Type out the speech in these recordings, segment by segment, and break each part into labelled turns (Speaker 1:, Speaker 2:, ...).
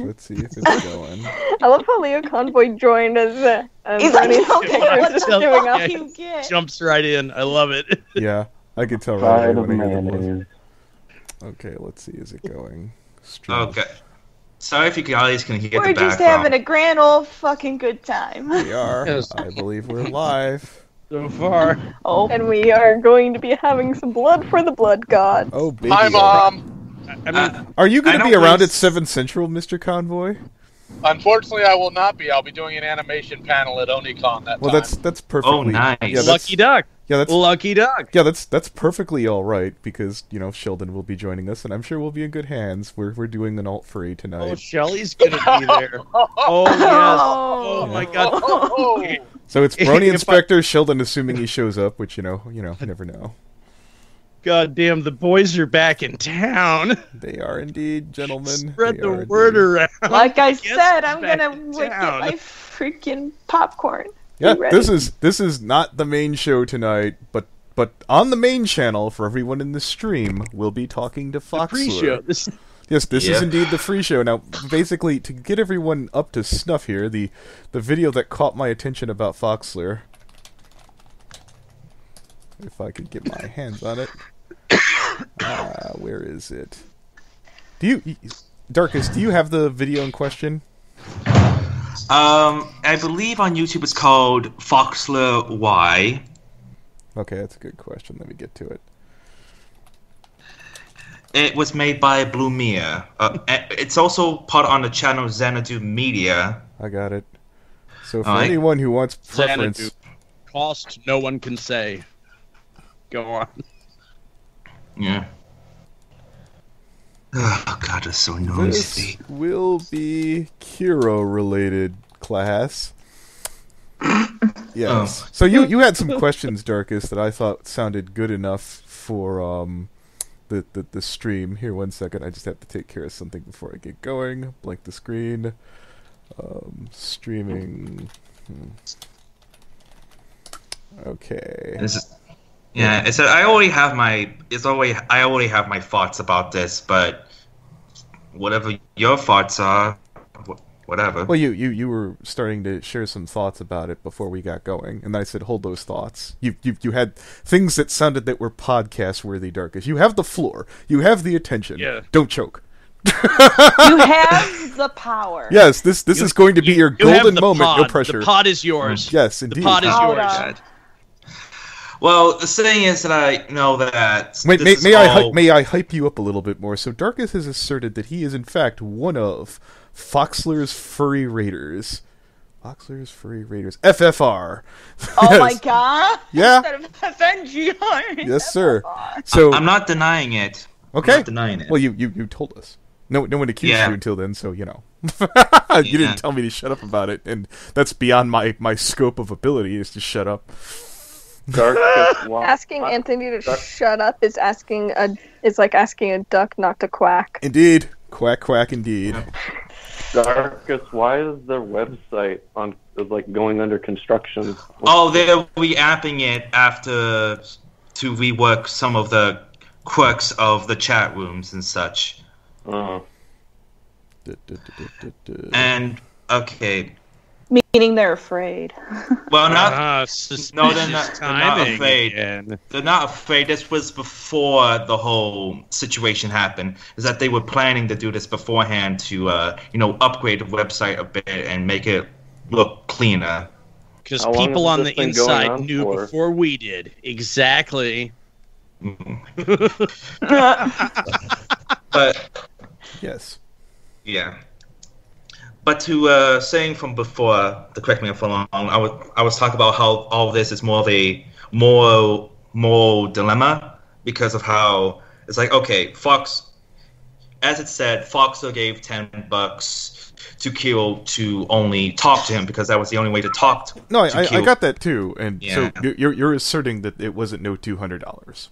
Speaker 1: Let's see if it's going.
Speaker 2: I love how Leo Convoy joined as
Speaker 3: He's like,
Speaker 2: Bernie's
Speaker 3: okay,
Speaker 2: character
Speaker 3: what
Speaker 2: just
Speaker 3: the
Speaker 2: doing
Speaker 3: fuck
Speaker 2: up.
Speaker 3: you get?
Speaker 4: Jumps right in. I love it.
Speaker 1: Yeah, I could tell right
Speaker 5: Side
Speaker 1: away
Speaker 5: of
Speaker 1: when I hear the voice.
Speaker 5: mayonnaise.
Speaker 1: Okay, let's see. Is it going? Stream.
Speaker 6: Okay. Sorry if you guys can hear
Speaker 3: We're
Speaker 6: the
Speaker 3: just
Speaker 6: background.
Speaker 3: having a grand old fucking good time.
Speaker 1: We are.
Speaker 4: Yes.
Speaker 1: I believe we're live.
Speaker 4: So far.
Speaker 3: Oh,
Speaker 2: And we are going to be having some blood for the blood god.
Speaker 1: Oh, baby.
Speaker 7: Hi, Mom.
Speaker 4: I mean,
Speaker 1: Are you going
Speaker 6: I
Speaker 1: to be
Speaker 6: don't
Speaker 1: around
Speaker 6: think
Speaker 1: at 7 Central, Mr. Convoy?
Speaker 7: Unfortunately, I will not be. I'll be doing an animation panel at OniCon that
Speaker 1: Well,
Speaker 7: time.
Speaker 1: that's perfectly.
Speaker 6: Oh, nice.
Speaker 1: Yeah, that's,
Speaker 4: lucky duck.
Speaker 1: Yeah, that's
Speaker 4: Lucky duck.
Speaker 1: yeah, that's perfectly all right because Sheldon will be joining us, and I'm sure we'll be in good hands. We're doing an alt Furry tonight.
Speaker 4: Oh, Shelly's gonna be there. Oh yes. Oh my god.
Speaker 7: Oh,
Speaker 1: So it's Brony
Speaker 4: If
Speaker 1: Inspector, Sheldon assuming he shows up, which you never know.
Speaker 4: God damn, the boys are back in town.
Speaker 1: They are indeed, gentlemen.
Speaker 4: Spread
Speaker 1: They
Speaker 4: the
Speaker 1: are
Speaker 4: word
Speaker 1: indeed.
Speaker 4: around.
Speaker 3: like I
Speaker 4: Guess
Speaker 3: said,
Speaker 4: who's
Speaker 3: I'm
Speaker 4: back
Speaker 3: gonna
Speaker 4: in
Speaker 3: get
Speaker 4: town.
Speaker 3: my freaking popcorn.
Speaker 1: Yeah,
Speaker 3: Be ready.
Speaker 1: this is not the main show tonight, but on the main channel for everyone in the stream, we'll be talking to Foxler.
Speaker 4: Pre-show. This
Speaker 1: Yes, this is
Speaker 6: Yep.
Speaker 1: indeed the free show. Now, basically, to get everyone up to snuff here, the video that caught my attention about Foxler, if I could get my hands on it. Where is it? Darkus, do you have the video in question?
Speaker 6: I believe on YouTube it's called Foxler Y.
Speaker 1: Okay, that's a good question. Let me get to it.
Speaker 6: It was made by Blumia. It's also part on the channel Xanadu Media.
Speaker 1: I got it. So for
Speaker 6: Alright.
Speaker 1: anyone who wants preference...
Speaker 4: Xanadu. Cost no one can say. Go on.
Speaker 6: Yeah. Oh god, it's so noisy.
Speaker 1: This will be Kero related, class. Yes.
Speaker 6: Oh.
Speaker 1: So you had some questions, Darkus, that I thought sounded good enough for the stream. Here, 1 second. I just have to take care of something before I get going. Blank the screen. Streaming. Okay.
Speaker 6: Yeah, it's I already have my thoughts about this, but whatever your thoughts are, whatever.
Speaker 1: Well, you were starting to share some thoughts about it before we got going, and I said, hold those thoughts. You had things that sounded that were podcast worthy, Darkus. You have the floor. You have the attention.
Speaker 4: Yeah.
Speaker 1: Don't choke.
Speaker 3: You have the power.
Speaker 1: Yes, this is going to be your
Speaker 4: You have
Speaker 1: golden
Speaker 4: the
Speaker 1: moment.
Speaker 4: pod.
Speaker 1: No pressure.
Speaker 4: The pod is yours.
Speaker 1: Yes,
Speaker 4: The
Speaker 1: indeed.
Speaker 4: pod is
Speaker 3: Hold
Speaker 4: yours.
Speaker 3: on.
Speaker 6: Well, the thing is that I know that.
Speaker 1: Wait,
Speaker 6: this is
Speaker 1: may
Speaker 6: all-
Speaker 1: I hype you up a little bit more? So Darkus has asserted that he is in fact one of Foxler's Furry Raiders. Foxler's Furry Raiders. FFR.
Speaker 3: Oh
Speaker 1: Yes.
Speaker 3: my god.
Speaker 1: Yeah.
Speaker 3: Instead of FNGR.
Speaker 1: Yes, sir. So
Speaker 6: I'm not denying it.
Speaker 1: okay.
Speaker 6: I'm not denying it.
Speaker 1: Well, you told us. No one accused
Speaker 6: Yeah.
Speaker 1: you until then, so you
Speaker 6: Yeah.
Speaker 1: didn't tell me to shut up about it, and that's beyond my scope of ability is to shut up.
Speaker 5: Darkus, why?
Speaker 2: Asking Anthony to shut up is like asking a duck not to quack.
Speaker 1: Indeed, quack quack, indeed.
Speaker 5: Darkus, why is their website is like going under construction?
Speaker 6: Oh, they're reapping it after to rework some of the quirks of the chat rooms and such.
Speaker 5: Oh.
Speaker 6: And okay,
Speaker 3: Meaning they're afraid.
Speaker 6: well, not
Speaker 4: No,
Speaker 6: they're not afraid.
Speaker 4: Again.
Speaker 6: They're not afraid. This was before the whole situation happened. Is that they were planning to do this beforehand to, upgrade the website a bit and make it look cleaner.
Speaker 4: Because
Speaker 5: How long
Speaker 4: people
Speaker 5: has
Speaker 4: on
Speaker 5: this
Speaker 4: the
Speaker 5: been going
Speaker 4: inside
Speaker 5: on
Speaker 4: knew
Speaker 5: for?
Speaker 4: before we did. Exactly.
Speaker 6: But
Speaker 1: Yes.
Speaker 6: yeah. But to saying from before, to correct me if I'm wrong, I was talking about how all of this is more of a moral dilemma because of how it's like, okay, as it said, Foxler gave $10 to Kiro to only talk to him because that was the only way to talk to.
Speaker 1: No,
Speaker 6: to
Speaker 1: I
Speaker 6: Kiro.
Speaker 1: got that too, and
Speaker 6: Yeah.
Speaker 1: so you're asserting that it wasn't no $200.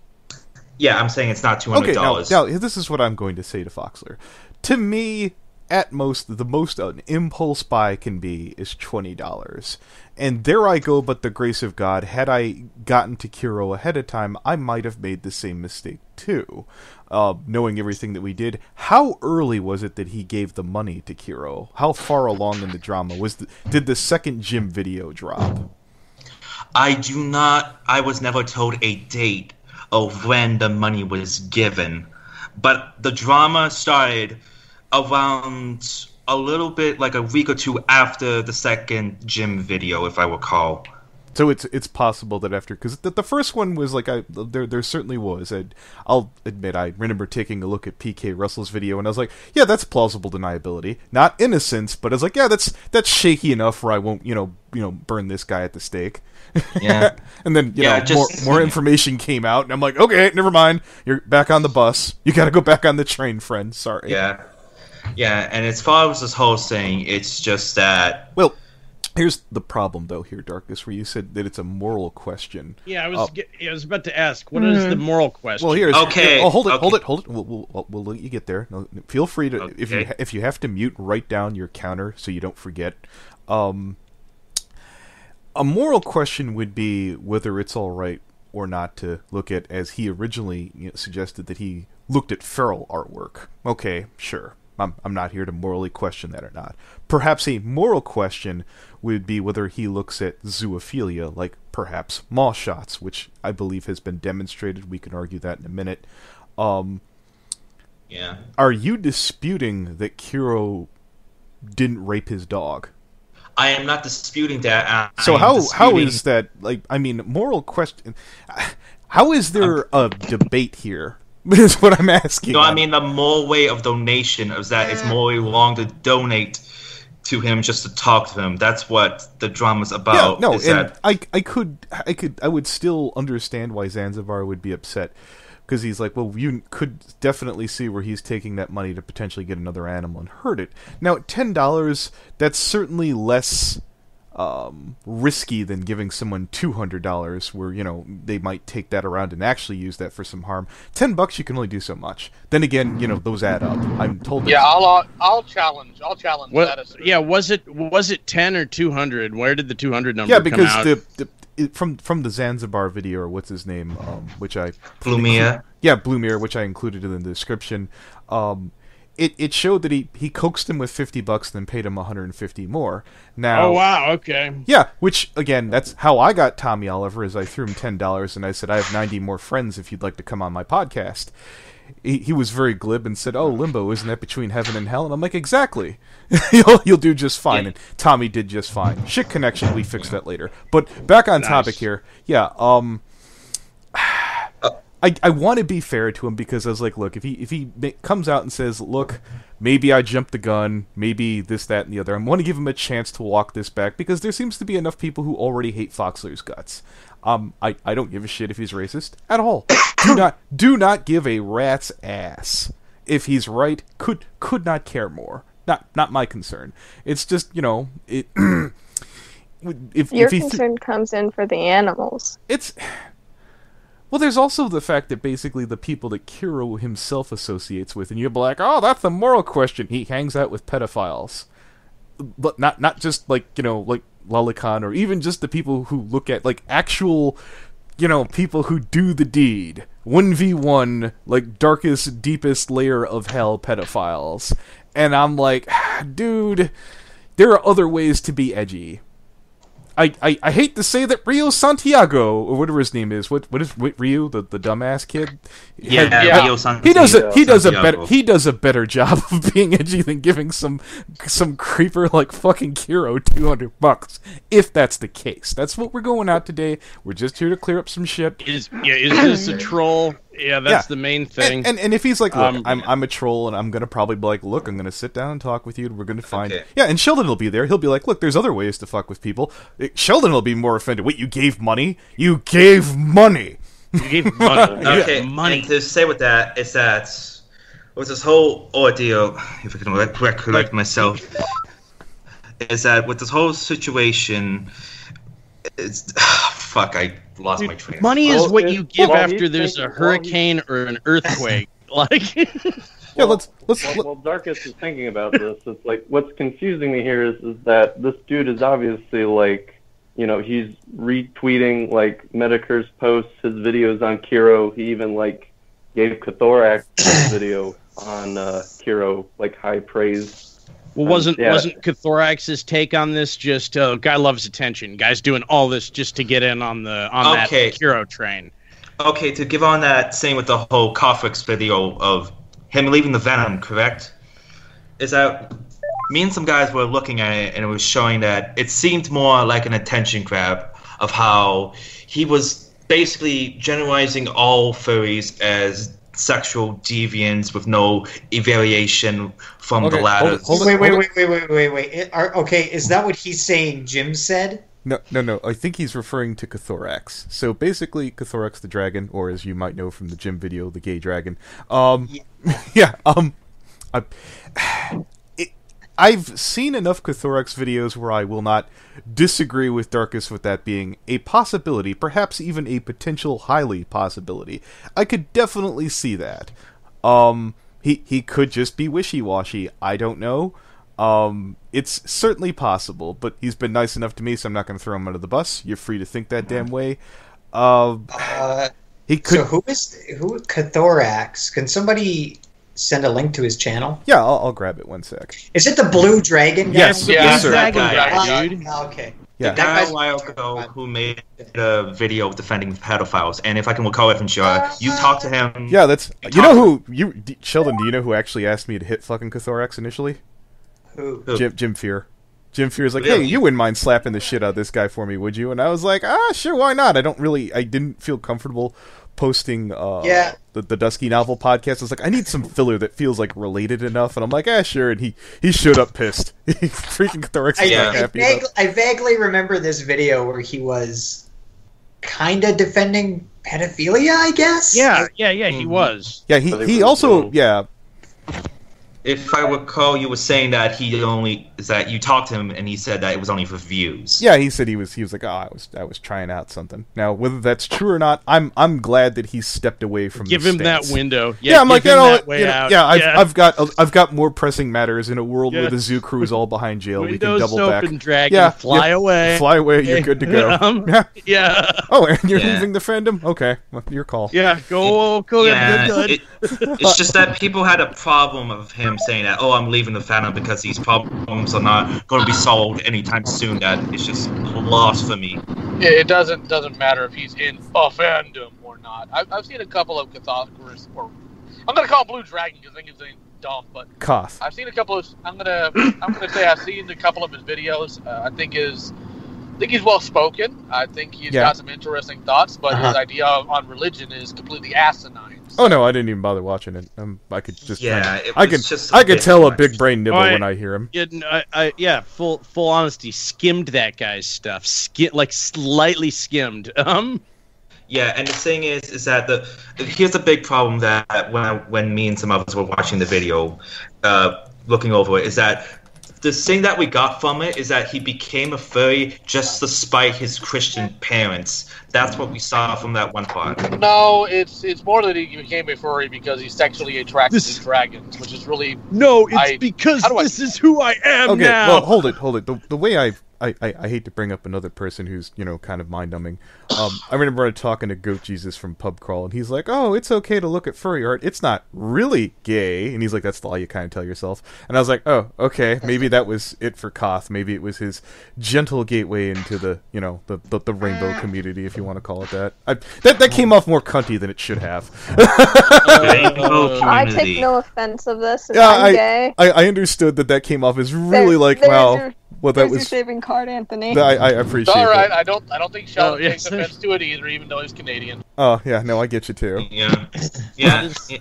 Speaker 6: Yeah, I'm saying it's not $200.
Speaker 1: Okay, now this is what I'm going to say to Foxler. To me, at most, the most an impulse buy can be is $20. And there I go, but the grace of God, had I gotten to kero ahead of time, I might have made the same mistake too. Knowing everything that we did, how early was it that he gave the money to kero? How far along in the drama did the second gym video drop?
Speaker 6: I was never told a date of when the money was given, but the drama started around a little bit like a week or two after the second gym video, if I recall.
Speaker 1: So it's possible that after, because the first one was like, there certainly was. I'll admit, I remember taking a look at PK Russell's video, and I was like, yeah, that's plausible deniability, not innocence, but I was like, yeah, that's shaky enough where I won't, burn this guy at the stake.
Speaker 6: Yeah.
Speaker 1: And then more information came out, and I'm like, okay, never mind. You're back on the bus. You got to go back on the train, friend. Sorry.
Speaker 6: Yeah. Yeah, and as far as this whole thing, it's just that.
Speaker 1: Well, here's the problem, though, here, Darkus, where you said that it's a moral question.
Speaker 4: Yeah, I was about to ask, what is the moral question?
Speaker 1: Well, here's
Speaker 6: okay.
Speaker 1: Hold it. We'll let you get there. No, feel free to, if you have to mute, write down your counter so you don't forget. A moral question would be whether it's all right or not to look at, as he originally suggested, that he looked at feral artwork. Okay, sure. I'm not here to morally question that or not. Perhaps a moral question would be whether he looks at zoophilia, like perhaps mall shots, which I believe has been demonstrated. We can argue that in a minute.
Speaker 6: Yeah. Are
Speaker 1: you disputing that kero didn't rape his dog?
Speaker 6: I am not disputing that.
Speaker 1: So how is that, like, I mean, moral question, how is there a debate here? Is what I'm asking.
Speaker 6: No, I mean the moral way of donation is that it's morally wrong to donate to him just to talk to him. That's what the drama's about.
Speaker 1: Yeah, no, and I would still understand why Zanzibar would be upset, because he's like, well, you could definitely see where he's taking that money to potentially get another animal and hurt it. Now, at $10, that's certainly less risky than giving someone $200, where they might take that around and actually use that for some harm. $10 you can only do so much. Then again, those add up. I'm told.
Speaker 7: Yeah, I'll challenge that.
Speaker 4: Yeah, was it 10 or 200? Where did the 200 number?
Speaker 1: Yeah, because
Speaker 4: come out?
Speaker 1: From the Zanzibar video, or what's his name, which I
Speaker 6: Blumir.
Speaker 1: Yeah, Blumir, which I included in the description. It showed that he coaxed him with $50 and then paid him $150 more. Now,
Speaker 4: oh wow, okay.
Speaker 1: Yeah, which again, that's how I got Tommy Oliver. Is I threw him $10 and I said, I have 90 more friends if you'd like to come on my podcast. He was very glib and said, "Oh, limbo, isn't that between heaven and hell?" And I'm like, exactly. You'll do just fine. And Tommy did just fine. Shit connection, we fixed that later. But back on topic here. Yeah. I want to be fair to him, because I was like, look, if he comes out and says, look, maybe I jumped the gun, maybe this, that, and the other, I want to give him a chance to walk this back, because there seems to be enough people who already hate Foxler's guts. I don't give a shit if he's racist at all. Do not give a rat's ass if he's right. Could not care more. Not my concern. It's just it.
Speaker 2: Your concern comes in for the animals.
Speaker 1: Well, there's also the fact that basically the people that kero himself associates with, and you'll be like, oh, that's the moral question. He hangs out with pedophiles, but not just like Lalikan, or even just the people who look at like actual, people who do the deed. 1v1, like darkest, deepest layer of hell pedophiles, and I'm like, dude, there are other ways to be edgy. I hate to say that Rio Santiago, or whatever his name is, what is Rio, the dumbass kid?
Speaker 6: Rio Santiago.
Speaker 1: He does a better job of being edgy than giving some creeper like fucking kero $200. If that's the case, that's what we're going out today. We're just here to clear up some shit.
Speaker 4: Is this a troll? Yeah, that's the main thing.
Speaker 1: And if he's like, look, I'm a troll, and I'm gonna probably be like, look, I'm gonna sit down and talk with you, and we're gonna find and Sheldon will be there. He'll be like, look, there's other ways to fuck with people. Sheldon will be more offended. Wait, you gave money? You gave money.
Speaker 4: You gave money.
Speaker 6: Okay, money. And to say with that is that with this whole ordeal, if I can recollect myself, is that with this whole situation, it's fuck. I lost my train.
Speaker 4: Money is what you give after there's a hurricane or an earthquake. Like,
Speaker 5: Well, Darkus is thinking about this. It's like what's confusing me here is that this dude is obviously like, he's retweeting like Medicur's posts, his videos on Kero. He even like gave Kotherix's video on Kero like high praise.
Speaker 8: Well, wasn't Kotherix's take on this just guy loves attention? Guy's doing all this just to get in on that Kero train.
Speaker 6: Okay, to give on that same with the whole kotherix video of him leaving the Venom, correct? Is that me and some guys were looking at it and it was showing that it seemed more like an attention grab of how he was basically generalizing all furries as sexual deviants with no variation from the latter.
Speaker 9: Wait. Okay, is that what he's saying Jim said?
Speaker 1: No. I think he's referring to Kotherix. So basically, Kotherix the dragon, or as you might know from the Jim video, the gay dragon. I've seen enough Kotherix videos where I will not disagree with Darkus with that being a possibility, perhaps even a potential highly possibility. I could definitely see that. He could just be wishy-washy. I don't know. It's certainly possible, but he's been nice enough to me, so I'm not going to throw him under the bus. You're free to think that damn way. He could.
Speaker 9: So who Kotherix? Can somebody send a link to his channel?
Speaker 1: Yeah, I'll grab it 1 sec.
Speaker 9: Is it the blue dragon guy?
Speaker 1: Yes,
Speaker 6: sir.
Speaker 8: That
Speaker 6: guy,
Speaker 8: dude.
Speaker 9: Okay.
Speaker 1: Yeah.
Speaker 6: The guy a while ago who made a video defending pedophiles, and if I can recall it from sure, you talked to him.
Speaker 1: Yeah, that's Sheldon. Do you know who actually asked me to hit fucking Kotherix initially?
Speaker 9: Who?
Speaker 1: Jim Fear. Jim Fear's like, hey, you wouldn't mind slapping the shit out of this guy for me, would you? And I was like, sure, why not? I didn't feel comfortable posting the Dusky Novel podcast. I was like, I need some filler that feels like related enough, and I'm like, sure. And he showed up pissed. Freaking Kotherix is not happy.
Speaker 9: I vaguely remember this video where he was kind of defending pedophilia, I guess.
Speaker 8: Yeah, he was.
Speaker 1: Yeah, he also
Speaker 6: If I recall, you were saying that you talked to him and he said that it was only for views.
Speaker 1: Yeah, he said he was like, I was trying out something. Now, whether that's true or not, I'm glad that he stepped away from.
Speaker 8: Give him that window.
Speaker 1: Yeah, I'm like,
Speaker 8: out.
Speaker 1: I've got more pressing matters in a world where the zoo crew is all behind jail. We can double back.
Speaker 8: Open, dragon, fly away.
Speaker 1: Fly away. You're good to go.
Speaker 8: Yeah.
Speaker 1: Oh, and you're leaving the fandom? Okay, well, your call.
Speaker 8: Yeah, go.
Speaker 6: Yeah,
Speaker 8: good.
Speaker 6: It's just that people had a problem of him saying that, I'm leaving the Fandom because these problems are not going to be solved anytime soon. That it's just lost for me.
Speaker 7: It doesn't matter if he's in a fandom or not. I've seen a couple of Kotherix, or I'm going to call him Blue Dragon because I think his name's dumb, but
Speaker 1: Koth.
Speaker 7: I've seen a couple of. I'm gonna say I've seen a couple of his videos. I think he's well spoken. I think he's got some interesting thoughts, but his idea on religion is completely asinine.
Speaker 1: Oh no, I didn't even bother watching it. I could just
Speaker 6: I
Speaker 1: could tell a big brain nibble when I hear him.
Speaker 8: Full honesty, skimmed that guy's stuff. Slightly skimmed.
Speaker 6: Yeah, and the thing is that here's the big problem that when me and some others were watching the video, looking over it, is that the thing that we got from it is that he became a furry just despite his Christian parents. That's what we saw from that one part.
Speaker 7: No, it's more that he became a furry because he's sexually attracted to dragons, which is really...
Speaker 8: No, it's because this is who I am now!
Speaker 1: Well, hold it. The way I hate to bring up another person who's, kind of mind-numbing. I remember talking to Goat Jesus from Pub Crawl, and he's like, it's okay to look at furry art. It's not really gay. And he's like, that's all you kind of tell yourself. And I was like, oh, okay, maybe that was it for Koth. Maybe it was his gentle gateway into the rainbow community, if you want to call it that. That came off more cunty than it should have.
Speaker 2: I take no offense of this. I'm gay.
Speaker 1: I understood that came off as really wow. Well, that was
Speaker 2: your shaving card, Anthony.
Speaker 1: I appreciate it.
Speaker 7: All right, I don't think Sheldon takes offense to it either, even though he's Canadian.
Speaker 1: Oh yeah, no, I get you too.
Speaker 6: Yeah.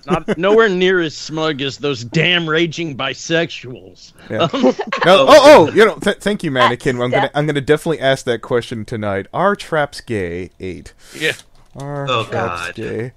Speaker 8: Not nowhere near as smug as those damn raging bisexuals.
Speaker 1: Yeah. Thank you, Mannequin. I'm gonna definitely ask that question tonight. Are traps gay? 8.
Speaker 8: Yeah.
Speaker 1: Are traps
Speaker 6: God.
Speaker 1: gay?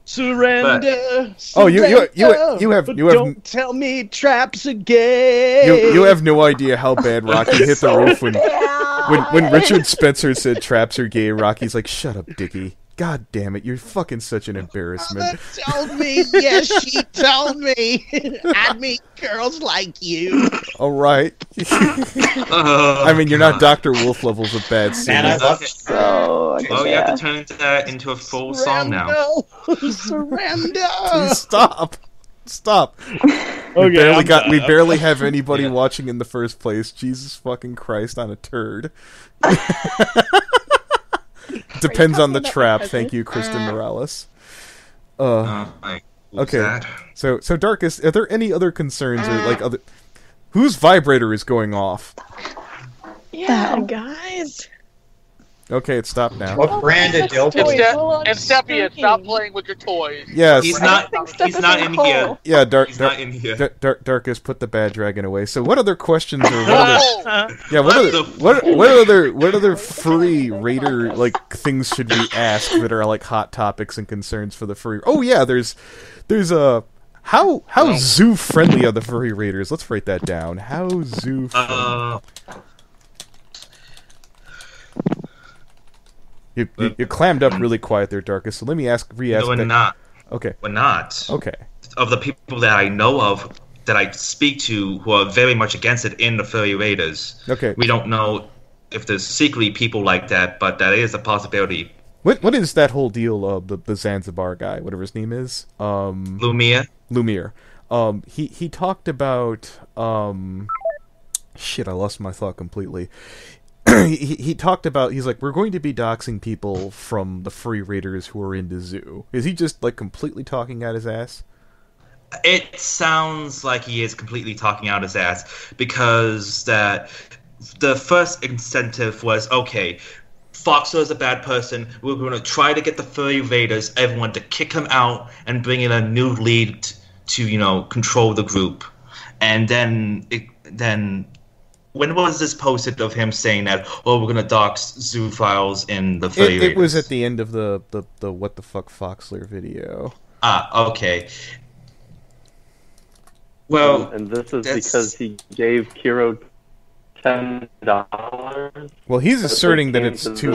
Speaker 8: Surrender.
Speaker 1: You have
Speaker 8: Don't tell me traps are gay.
Speaker 1: You have no idea how bad Rocky hit the roof when Richard Spencer said traps are gay. Rocky's like, shut up, Dickie. God damn it, you're fucking such an embarrassment.
Speaker 8: Told me, yes, she told me. I meet girls like you.
Speaker 1: All right. I mean, you're not Dr. Wolf levels of bad singer.
Speaker 9: Man, I love it.
Speaker 2: So,
Speaker 6: Well, you have to turn that into a full song now.
Speaker 8: Surrender.
Speaker 1: Please stop. Stop.
Speaker 8: Okay,
Speaker 1: we barely have anybody watching in the first place. Jesus fucking Christ on a turd. Depends on the trap. Thank you, Kristen Morales. Okay. So Darkus, are there any other concerns or like other? Whose vibrator is going off?
Speaker 10: Yeah, guys.
Speaker 1: Okay, it stopped now.
Speaker 9: What brand of dildo?
Speaker 7: And Sepia, stop playing with your toys.
Speaker 1: Yes.
Speaker 6: He's not in here.
Speaker 1: Yeah,
Speaker 6: He's not in here.
Speaker 1: Darkus, put the bad dragon away. So, what other questions or what other furry raider like things should we ask that are like hot topics and concerns for the furry? Oh yeah, there's how zoo friendly are the furry raiders? Let's write that down. How zoo friendly? You clammed up really quiet there, Darkus. So let me re-ask.
Speaker 6: No, we're not.
Speaker 1: Okay.
Speaker 6: We're not.
Speaker 1: Okay.
Speaker 6: Of the people that I know of, that I speak to, who are very much against it in the Furry Raiders.
Speaker 1: Okay.
Speaker 6: We don't know if there's secretly people like that, but that is a possibility.
Speaker 1: What is that whole deal of the Zanzibar guy, whatever his name is?
Speaker 6: Lumiere.
Speaker 1: He talked about shit. I lost my thought completely. he talked about, he's like, we're going to be doxing people from the Furry Raiders who are into zoo. Is he just like completely talking out his ass?
Speaker 6: It sounds like he is completely talking out his ass, because that the first incentive was, okay, Foxler is a bad person. We're going to try to get the Furry Raiders, everyone, to kick him out and bring in a new lead to, control the group. And then when was this posted of him saying that, we're going to dox zoophile in the Furry Raiders?
Speaker 1: It was at the end of the What the Fuck Foxler video.
Speaker 6: Ah, okay. Well,
Speaker 5: and this is because he gave Kero $10.
Speaker 1: Well, he's asserting that it's too.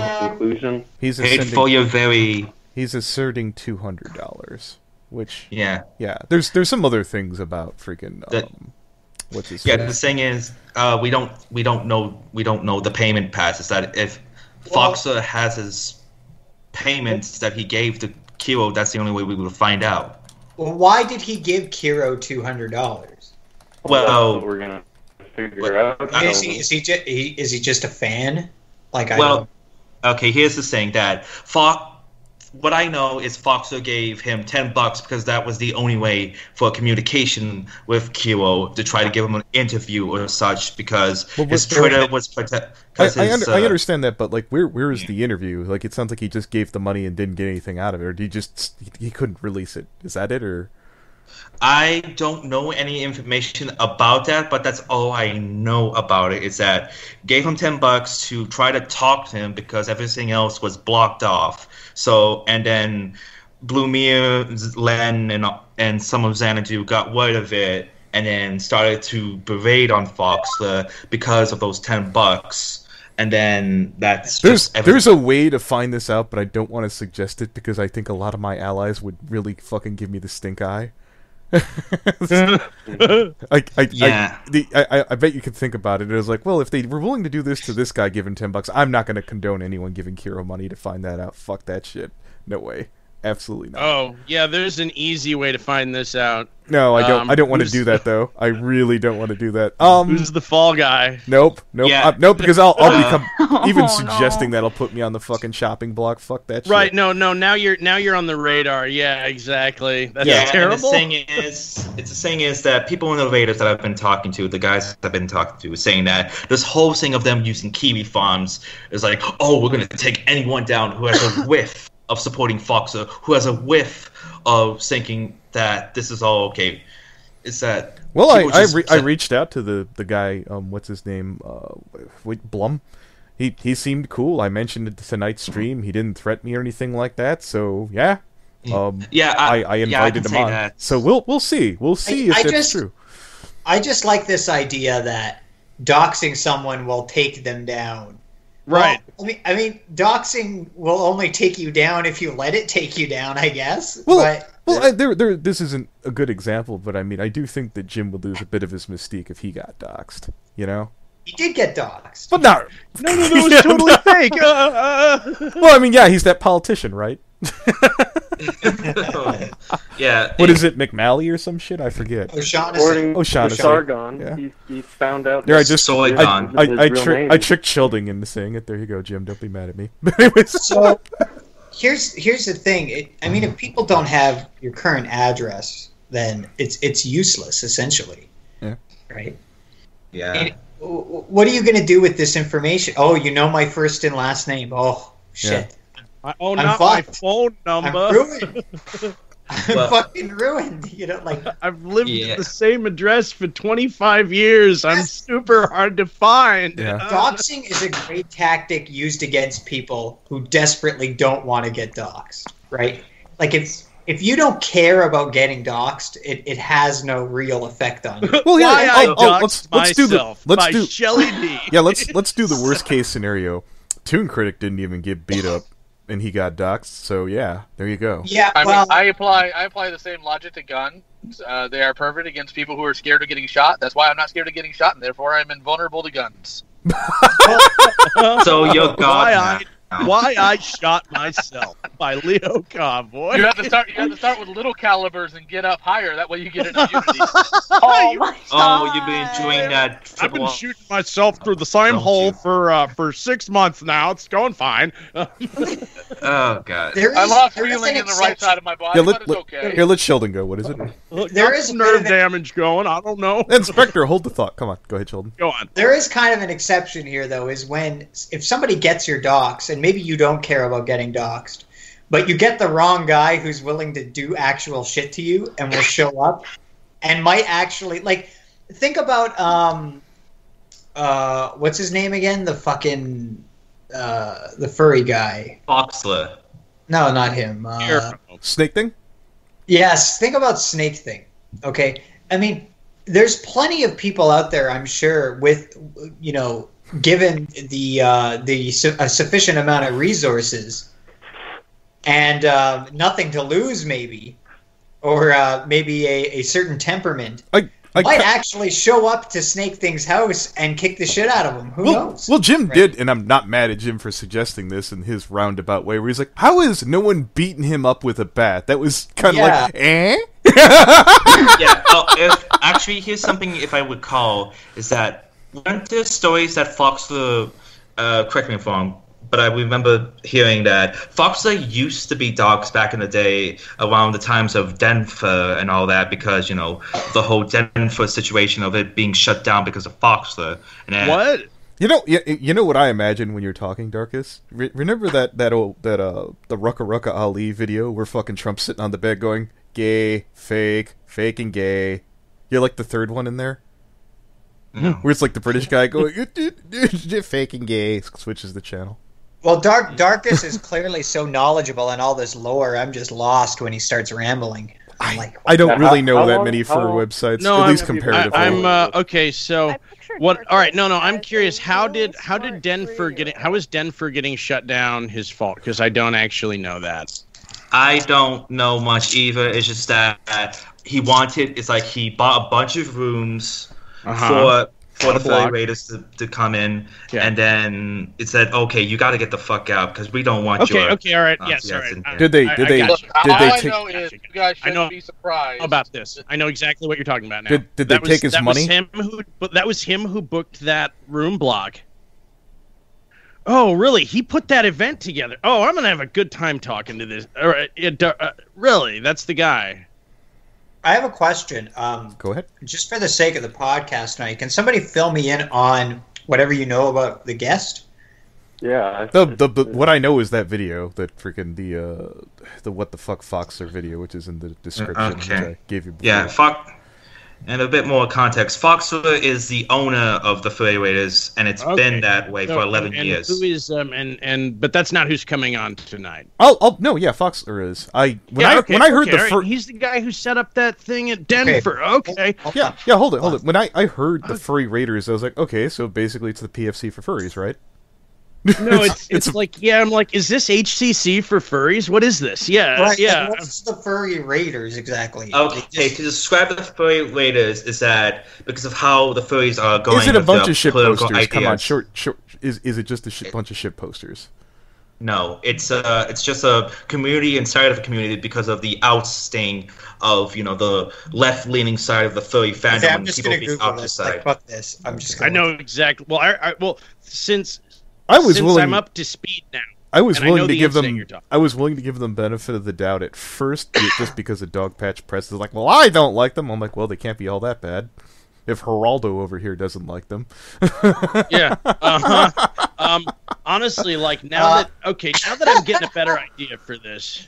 Speaker 1: He's asserting $200, which yeah. There's some other things about freaking. What's his?
Speaker 6: Yeah, the thing is, we don't know the payment passes. That if Foxer has his payments that he gave to Kero, that's the only way we will find out.
Speaker 9: Well, why did he give Kero $200?
Speaker 6: Well,
Speaker 5: we're gonna figure out.
Speaker 9: Is he just a fan?
Speaker 6: Okay. Here's the thing that what I know is Foxer gave him $10 because that was the only way for communication with Kero to try to give him an interview or such, because his Twitter was protected.
Speaker 1: I understand that, but like, where is the interview? Like, it sounds like he just gave the money and didn't get anything out of it, or he couldn't release it. Is that it, or?
Speaker 6: I don't know any information about that, but that's all I know about it, is that gave him $10 to try to talk to him because everything else was blocked off. So, and then Blumere, Len, and some of Xanadu got word of it and then started to berate on Foxler because of those $10. And then
Speaker 1: there's a way to find this out, but I don't want to suggest it because I think a lot of my allies would really fucking give me the stink eye. I bet you could think about it. It was like, well, if they were willing to do this to this guy, giving $10, I'm not going to condone anyone giving Kero money to find that out. Fuck that shit. No way. Absolutely not.
Speaker 8: Oh yeah, there's an easy way to find this out.
Speaker 1: No, I don't. I don't want to do that though. I really don't want to do that.
Speaker 8: Who's the fall guy?
Speaker 1: Nope.
Speaker 6: Yeah.
Speaker 1: Nope. Because I'll become even suggesting that'll put me on the fucking shopping block. Fuck that shit.
Speaker 8: Right? No. Now you're on the radar. Yeah, exactly. That's terrible.
Speaker 6: And the thing is that people in the Raiders that I've been talking to, the guys I've been talking to, is saying that this whole thing of them using kiwi farms is like, oh, we're gonna take anyone down who has a whiff of supporting Foxer, who has a whiff of thinking that this is all okay. It's that...
Speaker 1: Well, I reached out to the guy, what's his name? Blum. He seemed cool. I mentioned it tonight's stream. He didn't threaten me or anything like that, so yeah. I invited him on. That. So we'll see. We'll see if it's true.
Speaker 9: I just like this idea that doxing someone will take them down.
Speaker 8: Right.
Speaker 9: Well, I mean, doxing will only take you down if you let it take you down, I guess.
Speaker 1: Well,
Speaker 9: but
Speaker 1: this isn't a good example, but I mean, I do think that Jim would lose a bit of his mystique if he got doxed. You know.
Speaker 9: he did get doxed.
Speaker 1: But no,
Speaker 8: that was totally fake.
Speaker 1: Well, I mean, yeah, he's that politician, right?
Speaker 6: Yeah.
Speaker 1: What is it, McMalley or some shit? I forget.
Speaker 9: O'Shaughnessy.
Speaker 1: O'Shaughnessy.
Speaker 5: Sargon.
Speaker 1: Yeah.
Speaker 5: He found out.
Speaker 1: There, I
Speaker 5: that
Speaker 1: just
Speaker 6: Soygon.
Speaker 1: I tricked Sheldon into saying it. There you go, Jim. Don't be mad at me. But anyways,
Speaker 9: So here's the thing. I mean, if people don't have your current address, then it's useless essentially.
Speaker 1: Yeah.
Speaker 9: Right.
Speaker 6: Yeah.
Speaker 9: And what are you going to do with this information? Oh, you know my first and last name. Oh shit.
Speaker 8: Oh,
Speaker 9: I'm
Speaker 8: not
Speaker 9: fucked.
Speaker 8: my phone number.
Speaker 9: I'm ruined. I'm
Speaker 6: Well-
Speaker 9: fucking ruined. You know, like
Speaker 8: I've lived at the same address for 25 years. I'm super hard to find.
Speaker 1: Yeah.
Speaker 9: doxing is a great tactic used against people who desperately don't want to get doxed. Right? Like if you don't care about getting doxed, it has no real effect on you.
Speaker 1: well,
Speaker 8: Why
Speaker 1: yeah.
Speaker 8: I
Speaker 1: Let's do the
Speaker 8: myself by Shelley D.
Speaker 1: yeah. Let's do the worst case scenario. Toon Critic didn't even get beat up, and he got doxed. So yeah, there you go.
Speaker 9: Yeah,
Speaker 7: I mean,
Speaker 9: well,
Speaker 7: I apply the same logic to guns. They are perfect against people who are scared of getting shot. That's why I'm not scared of getting shot, and therefore I'm invulnerable to guns.
Speaker 6: So you're God.
Speaker 8: Why I Shot Myself by Leo Convoy.
Speaker 7: You have to start with little calibers and get up higher. That way you get an immunity.
Speaker 3: Oh my
Speaker 6: Oh, you've been doing that.
Speaker 8: I've been shooting myself through the same hole for 6 months now. It's going fine.
Speaker 6: Oh God.
Speaker 7: I lost feeling in the right side of my body,
Speaker 1: Yeah,
Speaker 7: but it's okay.
Speaker 1: Here, let Sheldon go. What is it?
Speaker 9: There is
Speaker 8: some
Speaker 9: a bit
Speaker 8: nerve
Speaker 9: of
Speaker 8: damage going. I don't know.
Speaker 1: Inspector, hold the thought. Come on, go ahead, Sheldon.
Speaker 8: Go on.
Speaker 9: There is kind of an exception here, though, is when if somebody gets your dox, and maybe you don't care about getting doxed, but you get the wrong guy who's willing to do actual shit to you and will show up and might actually, like, think about, what's his name again? The fucking, the furry guy.
Speaker 6: Foxler.
Speaker 9: No, not him.
Speaker 1: Snake Thing?
Speaker 9: Yes, think about Snake Thing. Okay, I mean, there's plenty of people out there, I'm sure, with given a sufficient amount of resources and nothing to lose, maybe, or maybe a certain temperament. Might actually show up to Snake Thing's house and kick the shit out of him. Who knows?
Speaker 1: Well, Jim did, and I'm not mad at Jim for suggesting this in his roundabout way, where he's like, how is no one beating him up with a bat? That was kind of like, eh?
Speaker 6: Yeah, actually, here's something, if I recall, is that weren't there stories that Foxler, correct me if I'm wrong, but I remember hearing that Foxler used to be doxxed back in the day around the times of Denver and all that because, the whole Denver situation of it being shut down because of Foxler. And
Speaker 8: what?
Speaker 1: You know what I imagine when you're talking, Darkus? Remember the Rucka Rucka Ali video where fucking Trump's sitting on the bed going, gay, fake, fake and gay. You're like the third one in there?
Speaker 6: No.
Speaker 1: Where it's like the British guy going, fake and gay, switches the channel.
Speaker 9: Well, Darkus is clearly so knowledgeable in all this lore. I'm just lost when he starts rambling. I'm like,
Speaker 1: I don't really know that many fur websites, at least comparatively.
Speaker 8: I'm okay. So what? All right, no. I'm curious. How is Denver getting shut down his fault? Because I don't actually know that.
Speaker 6: I don't know much either. It's just that he wanted. It's like he bought a bunch of rooms for the Furry Raiders to come in, and then it said, "Okay, you got to get the fuck out because we don't want you."
Speaker 8: Okay, all right, yes, all right.
Speaker 1: Did they?
Speaker 7: Look, all I know is you guys shouldn't be surprised
Speaker 8: about this. I know exactly what you're talking about now.
Speaker 1: Did they take his money?
Speaker 8: That was him who booked that room block. Oh, really? He put that event together. Oh, I'm gonna have a good time talking to this. All right, really? That's the guy.
Speaker 9: I have a question.
Speaker 1: Go ahead.
Speaker 9: Just for the sake of the podcast tonight, can somebody fill me in on whatever you know about the guest?
Speaker 5: Yeah.
Speaker 1: What I know is that video, that freaking the what the fuck Foxler video, which is in the description. Which I gave you before.
Speaker 6: Yeah, and a bit more context. Foxler is the owner of the Furry Raiders, and it's been that way for 11 years.
Speaker 8: Who is but that's not who's coming on tonight.
Speaker 1: No, yeah, Foxler is. When I heard
Speaker 8: he's the guy who set up that thing at Denver. Okay.
Speaker 1: Yeah, hold it. When I heard the Furry Raiders, I was like, okay, so basically it's the PFC for furries, right?
Speaker 8: No, it's like, yeah, I'm like, is this HCC for furries? What is this? Yeah,
Speaker 9: Right,
Speaker 8: yeah.
Speaker 9: what's the furry raiders exactly?
Speaker 6: Okay, to describe the furry raiders is that because of how the furries are going.
Speaker 1: Is it a
Speaker 6: with
Speaker 1: bunch
Speaker 6: their
Speaker 1: of shit
Speaker 6: political
Speaker 1: posters? Come on,
Speaker 6: ideas.
Speaker 1: short. Is it just a bunch of shit posters?
Speaker 6: No, it's just a community inside of a community because of the ousting of the left-leaning side of the furry fandom.
Speaker 9: Okay, I'm
Speaker 6: and
Speaker 9: just
Speaker 6: people
Speaker 9: gonna
Speaker 6: being
Speaker 9: Google
Speaker 6: opposite
Speaker 9: this.
Speaker 6: side.
Speaker 9: Like, fuck this. I'm just.
Speaker 8: I know exactly. Well, since
Speaker 1: willing.
Speaker 8: I'm up to speed now.
Speaker 1: I was
Speaker 8: and I know
Speaker 1: willing to
Speaker 8: the
Speaker 1: give
Speaker 8: incident
Speaker 1: them.
Speaker 8: you're talking
Speaker 1: I was willing to give them benefit of the doubt at first, just because the Dog Patch Press is like, well, I don't like them. I'm like, well, they can't be all that bad. If Geraldo over here doesn't like them.
Speaker 8: Yeah. Honestly, like now that I'm getting a better idea for this.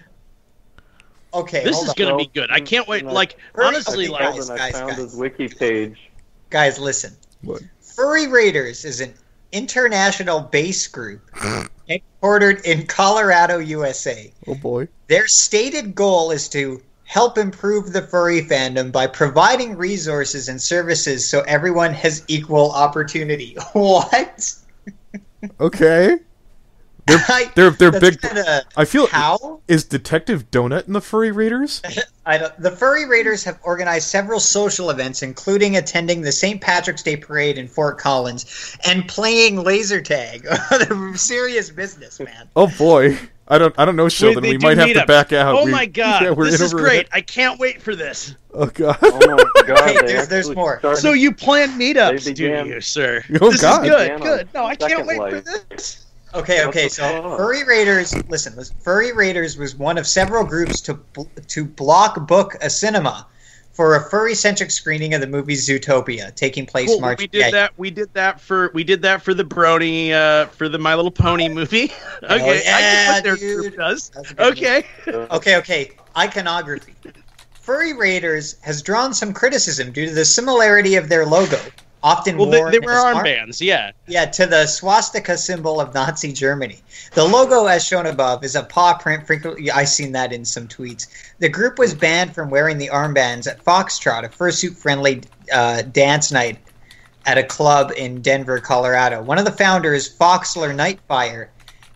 Speaker 9: Okay,
Speaker 8: This
Speaker 9: hold
Speaker 8: is
Speaker 9: on.
Speaker 8: gonna be good. I can't wait. Like honestly,
Speaker 9: okay,
Speaker 8: like
Speaker 9: guys,
Speaker 5: I found his wiki page.
Speaker 9: Guys, listen.
Speaker 1: What?
Speaker 9: Furry Raiders is an international base group headquartered in Colorado, USA.
Speaker 1: Oh boy.
Speaker 9: Their stated goal is to help improve the furry fandom by providing resources and services so everyone has equal opportunity. What?
Speaker 1: Okay. They're big. I feel.
Speaker 9: How?
Speaker 1: Is Detective Donut in the Furry Raiders?
Speaker 9: The Furry Raiders have organized several social events, including attending the St. Patrick's Day Parade in Fort Collins and playing laser tag. They're serious business, man.
Speaker 1: Oh boy. I don't know, Sheldon.
Speaker 8: They
Speaker 1: We
Speaker 8: do
Speaker 1: might have to
Speaker 8: meetups.
Speaker 1: back out.
Speaker 8: Oh my god,
Speaker 1: yeah,
Speaker 8: this is great! I can't wait for this.
Speaker 1: Oh god.
Speaker 5: Oh my god.
Speaker 9: Hey, there's more.
Speaker 8: So you plan meetups,
Speaker 5: They
Speaker 8: do
Speaker 5: began-
Speaker 8: you, sir?
Speaker 1: Oh,
Speaker 8: This
Speaker 1: God.
Speaker 8: is
Speaker 5: Began
Speaker 8: good.
Speaker 5: on
Speaker 8: No, I can't
Speaker 5: Second
Speaker 8: wait for
Speaker 5: Life.
Speaker 8: this.
Speaker 9: Okay, so Furry Raiders, listen, Furry Raiders was one of several groups to block book a cinema for a furry-centric screening of the movie Zootopia, taking place
Speaker 8: Cool.
Speaker 9: March.
Speaker 8: We did that for the Brony for the My Little Pony movie. Okay,
Speaker 9: yeah,
Speaker 8: I get what their
Speaker 9: dude.
Speaker 8: group does.
Speaker 9: That's a good
Speaker 8: Okay.
Speaker 9: Okay. Iconography. Furry Raiders has drawn some criticism due to the similarity of their logo, often
Speaker 8: Well,
Speaker 9: worn
Speaker 8: they wear
Speaker 9: as
Speaker 8: armbands, yeah.
Speaker 9: Yeah, to the swastika symbol of Nazi Germany. The logo, as shown above, is a paw print. Frequently, I've seen that in some tweets. The group was banned from wearing the armbands at Foxtrot, a fursuit-friendly dance night at a club in Denver, Colorado. One of the founders, Foxler Nightfire,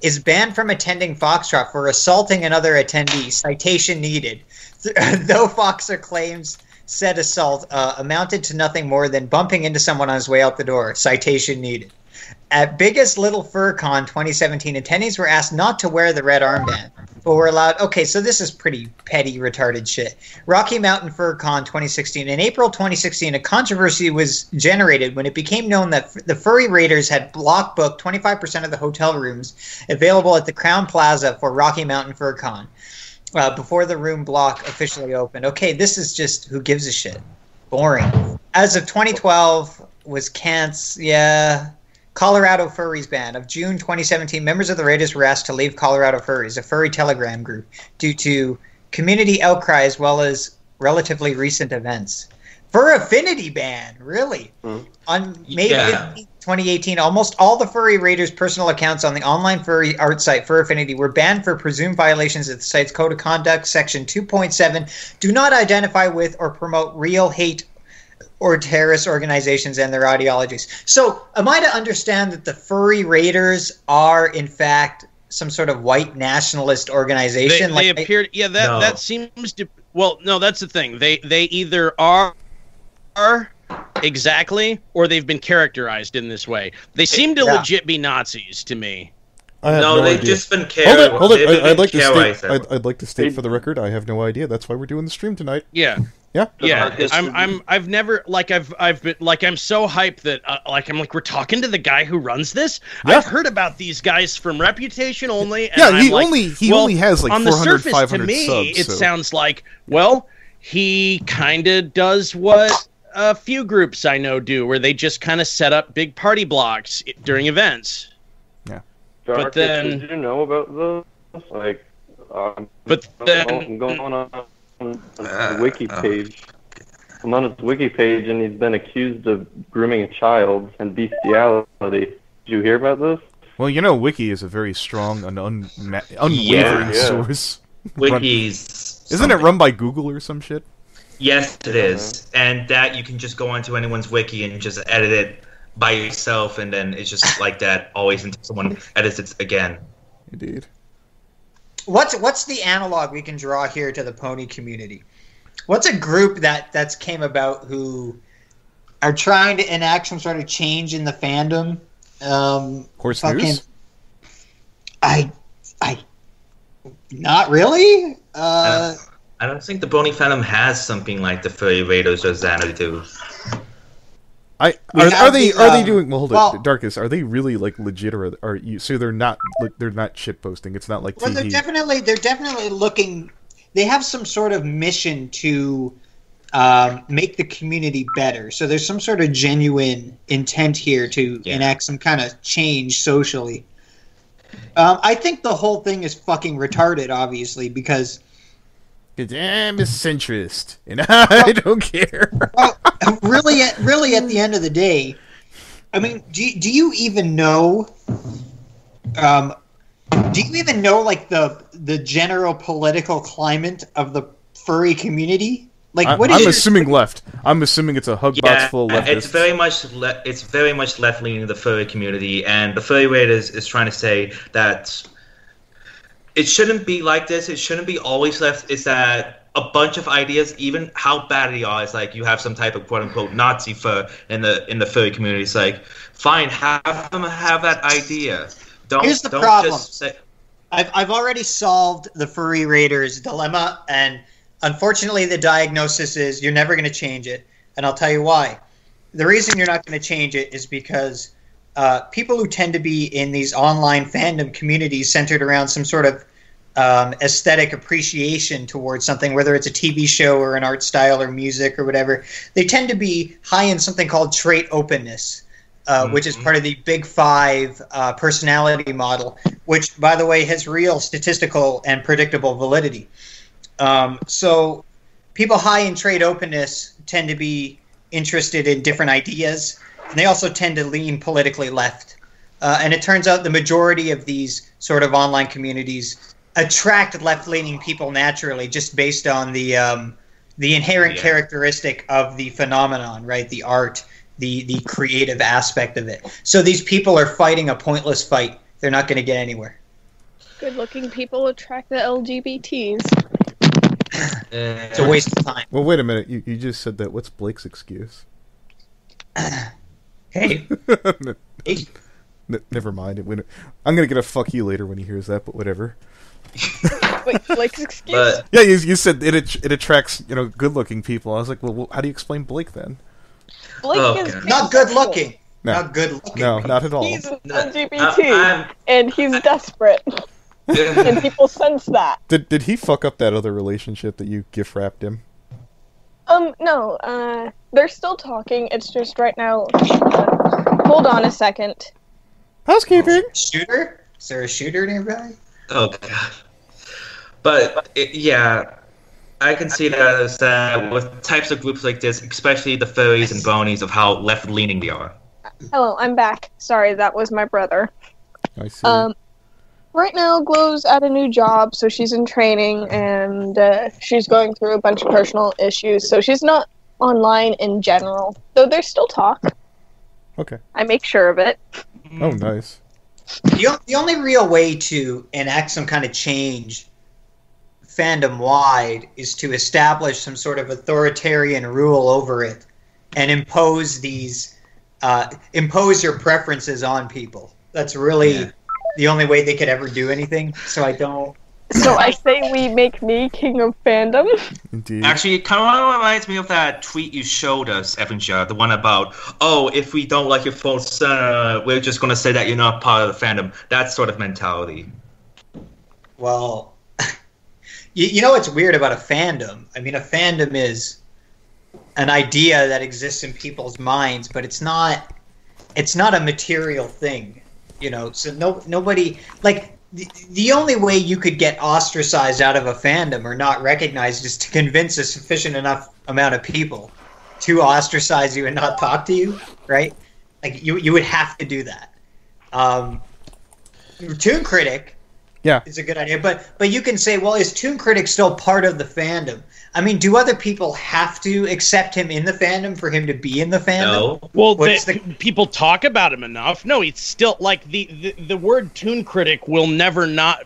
Speaker 9: is banned from attending Foxtrot for assaulting another attendee. Citation needed. Though Foxler claims said assault amounted to nothing more than bumping into someone on his way out the door. Citation needed. At Biggest Little Fur Con 2017, attendees were asked not to wear the red armband, but were allowed. Okay, so this is pretty petty, retarded shit. Rocky Mountain Fur Con 2016. In April 2016, a controversy was generated when it became known that the Furry Raiders had block booked 25% of the hotel rooms available at the Crown Plaza for Rocky Mountain Fur Con. Before the room block officially opened. Okay, this is just who gives a shit. Boring. As of 2012 was Colorado Furries ban. Of June 2017, members of the Raiders were asked to leave Colorado Furries, a furry telegram group, due to community outcry as well as relatively recent events. Fur Affinity ban, really? On May 15th, 2018, almost all the Furry Raiders' personal accounts on the online furry art site Fur Affinity were banned for presumed violations of the site's Code of Conduct, Section 2.7, do not identify with or promote real hate or terrorist organizations and their ideologies. So, am I to understand that the Furry Raiders are, in fact, some sort of white nationalist organization?
Speaker 8: They appeared. Yeah, that seems to. Well, no, that's the thing. They either are exactly, or they've been characterized in this way. They seem to legit be Nazis to me.
Speaker 6: No, they've just been
Speaker 1: Hold it. I'd like to state for the record, I have no idea. That's why we're doing the stream tonight.
Speaker 8: Yeah.
Speaker 1: Yeah.
Speaker 8: I've never I've been I'm so hyped that I'm like, we're talking to the guy who runs this.
Speaker 1: Yeah.
Speaker 8: I've heard about these guys from reputation only. And
Speaker 1: Yeah, he
Speaker 8: I'm
Speaker 1: only has like
Speaker 8: on
Speaker 1: 400,
Speaker 8: the surface,
Speaker 1: 500
Speaker 8: to me,
Speaker 1: subs.
Speaker 8: it
Speaker 1: so.
Speaker 8: sounds like, well, he kind of does what a few groups I know do, where they just kind of set up big party blocks during events.
Speaker 1: Yeah.
Speaker 8: But then,
Speaker 5: did you know about those? Like,
Speaker 8: but then
Speaker 5: I'm going on his wiki page. I'm on his wiki page, and he's been accused of grooming a child and bestiality. Did you hear about this?
Speaker 1: Well, you know, Wiki is a very strong and unwavering source.
Speaker 6: Wiki's
Speaker 1: Isn't it run by Google or some shit?
Speaker 6: Yes, it is. And that you can just go onto anyone's wiki and just edit it by yourself, and then it's just like that always until someone edits it again.
Speaker 1: Indeed.
Speaker 9: What's the analog we can draw here to the pony community? What's a group that's came about who are trying to enact some sort of change in the fandom?
Speaker 1: Horse News?
Speaker 9: Not really.
Speaker 6: I don't think the Brony Fandom has something like the Furry Raiders or Xana do.
Speaker 1: Are they doing? Well, hold it, Darkus. Are they really like legit, or are you? So they're not shit posting. It's not like.
Speaker 9: Well, they're definitely looking. They have some sort of mission to make the community better. So there's some sort of genuine intent here to enact some kind of change socially. I think the whole thing is fucking retarded, obviously, because
Speaker 1: I'm a centrist, and I don't care.
Speaker 9: Well, really, at the end of the day, I mean, do you even know? Do you even know like the general political climate of the furry community? Like,
Speaker 1: I'm assuming left. I'm assuming it's a hug box full of leftists.
Speaker 6: It's very much left leaning in the furry community, and the Furry Raiders is trying to say that it shouldn't be like this. It shouldn't be always left. It's that a bunch of ideas, even how bad they are, it's like you have some type of quote unquote Nazi fur in the furry community. It's like, fine, have them have that idea.
Speaker 9: Here's the problem. Just say... I've already solved the Furry Raiders dilemma, and unfortunately the diagnosis is you're never going to change it, and I'll tell you why. The reason you're not going to change it is because people who tend to be in these online fandom communities centered around some sort of aesthetic appreciation towards something, whether it's a TV show or an art style or music or whatever, they tend to be high in something called trait openness, which is part of the Big Five personality model, which, by the way, has real statistical and predictable validity. So people high in trait openness tend to be interested in different ideas, and they also tend to lean politically left. And it turns out the majority of these sort of online communities attract left-leaning people naturally, just based on the inherent characteristic of the phenomenon, right? The art, the creative aspect of it. So these people are fighting a pointless fight. They're not going to get anywhere.
Speaker 2: Good-looking people attract the LGBTs.
Speaker 9: It's a waste of time.
Speaker 1: Well, wait a minute. You just said that. What's Blake's excuse?
Speaker 9: Hey.
Speaker 1: Never mind. I'm going to get a fuck you later when he hears that, but whatever.
Speaker 2: Wait, Blake's excuse?
Speaker 1: Yeah, you said it attracts good-looking people. I was like, well, how do you explain Blake then?
Speaker 2: Blake is
Speaker 9: not good-looking.
Speaker 1: No.
Speaker 9: Not good-looking.
Speaker 1: No, not at all.
Speaker 2: He's LGBT, and he's desperate. And people sense that.
Speaker 1: Did he fuck up that other relationship that you gift wrapped him?
Speaker 2: No. They're still talking. It's just right now. Hold on a second.
Speaker 1: Housekeeping.
Speaker 9: Shooter? Is there a shooter nearby?
Speaker 6: Oh god. But I can see that as with types of groups like this, especially the furries and bronies, of how left-leaning they are.
Speaker 2: Hello, I'm back. Sorry, that was my brother.
Speaker 1: I see.
Speaker 2: Right now, Glow's at a new job, so she's in training, and she's going through a bunch of personal issues, so she's not online in general, though there's still talk.
Speaker 1: Okay.
Speaker 2: I make sure of it.
Speaker 1: Oh, nice.
Speaker 9: The only real way to enact some kind of change fandom-wide is to establish some sort of authoritarian rule over it and impose your preferences on people. That's really the only way they could ever do anything, so I say
Speaker 2: we make me king of fandom.
Speaker 1: Indeed.
Speaker 6: Actually, it kind of reminds me of that tweet you showed us, Evanger, the one about, if we don't like your false we're just going to say that you're not part of the fandom. That sort of mentality.
Speaker 9: Well, you know what's weird about a fandom? I mean, a fandom is an idea that exists in people's minds, but it's not a material thing. So nobody, like, the only way you could get ostracized out of a fandom or not recognized is to convince a sufficient enough amount of people to ostracize you and not talk to you, right? Like, you would have to do that. Toon Critic is a good idea. But you can say, well, is Toon Critic still part of the fandom? I mean, do other people have to accept him in the fandom for him to be in the fandom?
Speaker 6: No.
Speaker 8: Well, people talk about him enough. No, he's still like the word Toon Critic will never not.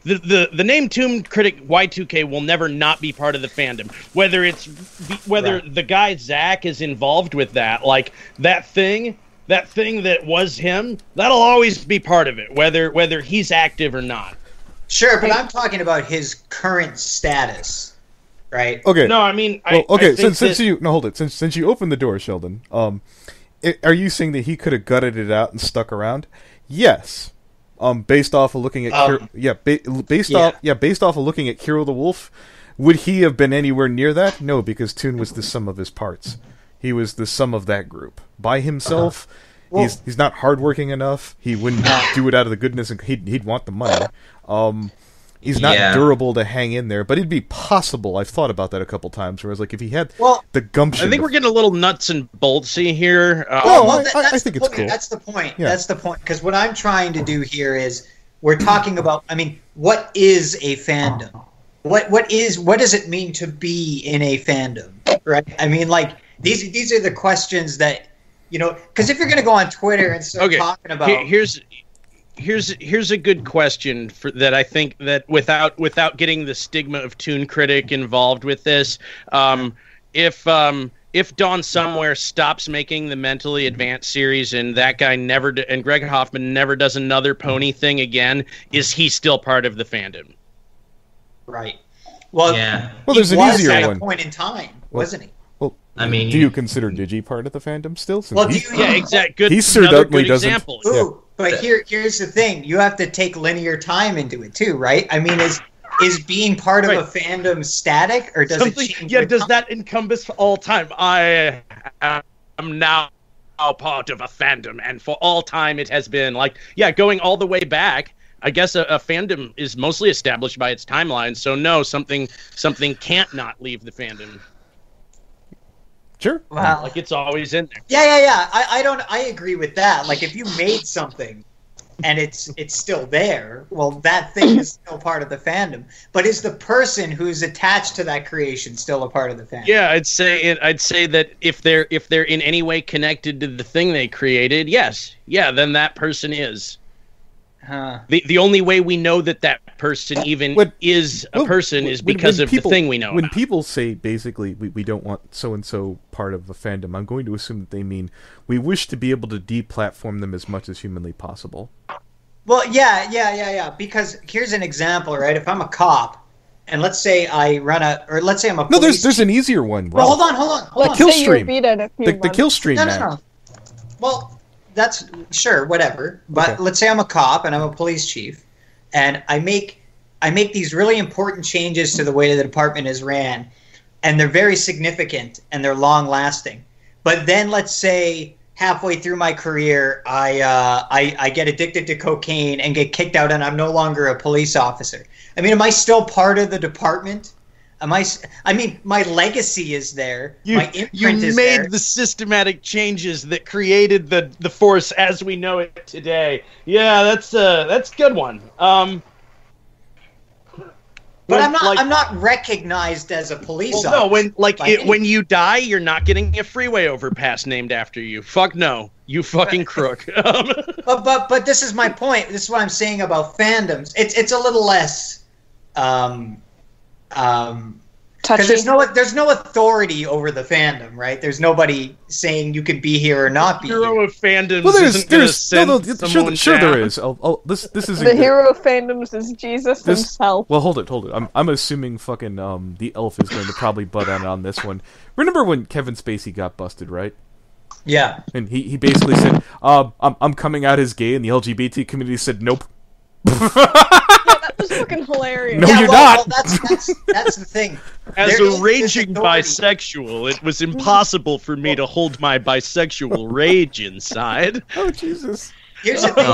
Speaker 8: The name Toon Critic Y2K will never not be part of the fandom. Whether the guy Zach is involved with that, like that thing that was him, that'll always be part of it, whether he's active or not.
Speaker 9: Sure, but I'm talking about his current status, right?
Speaker 1: Okay.
Speaker 8: No, I mean,
Speaker 1: since you opened the door, Sheldon, are you saying that he could have gutted it out and stuck around? Yes. Based off of looking at based off of looking at Kero the Wolf, would he have been anywhere near that? No, because Toon was the sum of his parts. He was the sum of that group. By himself, he's not hardworking enough. He wouldn't do it out of the goodness, and he'd want the money. He's not durable to hang in there, but it'd be possible. I've thought about that a couple times, whereas like if he had the gumption.
Speaker 8: I think we're getting a little nuts and boltsy here.
Speaker 1: I think it's cool.
Speaker 9: That's the point. Yeah. That's the point. Because what I'm trying to do here is we're talking about. I mean, what is a fandom? What does it mean to be in a fandom? Right? I mean, like these are the questions that because if you're going to go on Twitter and start talking about
Speaker 8: Here's a good question that I think that without getting the stigma of Toon Critic involved with this, if Dawn Somewhere stops making the mentally advanced series and that guy and Greg Hoffman never does another pony thing again, is he still part of the fandom?
Speaker 9: Right. Well,
Speaker 1: there's an easier one.
Speaker 9: At a point in time, wasn't he?
Speaker 1: Well,
Speaker 6: I mean,
Speaker 1: do you consider Digi part of the fandom still?
Speaker 8: Exactly. Good.
Speaker 1: He's certainly doesn't.
Speaker 8: Example.
Speaker 9: Ooh, but here's the thing: you have to take linear time into it too, right? I mean, is being part of a fandom static, or does it change?
Speaker 8: Yeah, does that encompass all time? I am now part of a fandom, and for all time it has been going all the way back. I guess a fandom is mostly established by its timeline, so no, something can't not leave the fandom.
Speaker 1: Sure.
Speaker 9: Wow.
Speaker 8: Like it's always in there.
Speaker 9: Yeah. I agree with that. Like if you made something and it's still there, well, that thing is still part of the fandom. But is the person who's attached to that creation still a part of the fandom?
Speaker 8: Yeah, I'd say that if they're in any way connected to the thing they created, yes. Yeah, then that person is. The only way we know that person even is a person is because of the thing we know.
Speaker 1: When people say basically we don't want so and so part of a fandom, I'm going to assume that they mean we wish to be able to deplatform them as much as humanly possible.
Speaker 9: Well, yeah. Because here's an example, right? If I'm a cop, and let's say let's say I'm a police.
Speaker 1: No, there's an easier one.
Speaker 9: Well, hold on.
Speaker 2: Let's
Speaker 1: kill
Speaker 2: say
Speaker 1: stream.
Speaker 2: The
Speaker 1: kill stream.
Speaker 9: No. Well, that's sure, whatever. But let's say I'm a cop and I'm a police chief, and I make these really important changes to the way the department is ran, and they're very significant and they're long lasting. But then let's say halfway through my career, I get addicted to cocaine and get kicked out, and I'm no longer a police officer. I mean, am I still part of the department? I mean, my legacy is there. My imprint is there.
Speaker 8: You made the systematic changes that created the force as we know it today. Yeah, that's a good one.
Speaker 9: But I'm not recognized as a police officer.
Speaker 8: No, when you die, you're not getting a freeway overpass named after you. Fuck no, you fucking crook.
Speaker 9: but this is my point. This is what I'm saying about fandoms. It's a little less. Because there's no authority over the fandom, right? There's nobody saying you can be here or not be here.
Speaker 8: Hero of fandoms
Speaker 1: sure there is. This is
Speaker 2: the hero of fandoms is Jesus himself.
Speaker 1: Well, hold it. I'm assuming fucking the elf is going to probably butt in on this one. Remember when Kevin Spacey got busted, right?
Speaker 9: Yeah.
Speaker 1: And he basically said, I'm coming out as gay, and the LGBT community said nope.
Speaker 2: That was fucking hilarious.
Speaker 1: No, you're not.
Speaker 9: Well, that's the thing.
Speaker 8: As a raging bisexual, it was impossible for me to hold my bisexual rage inside.
Speaker 1: Oh, Jesus.
Speaker 9: Here's the thing.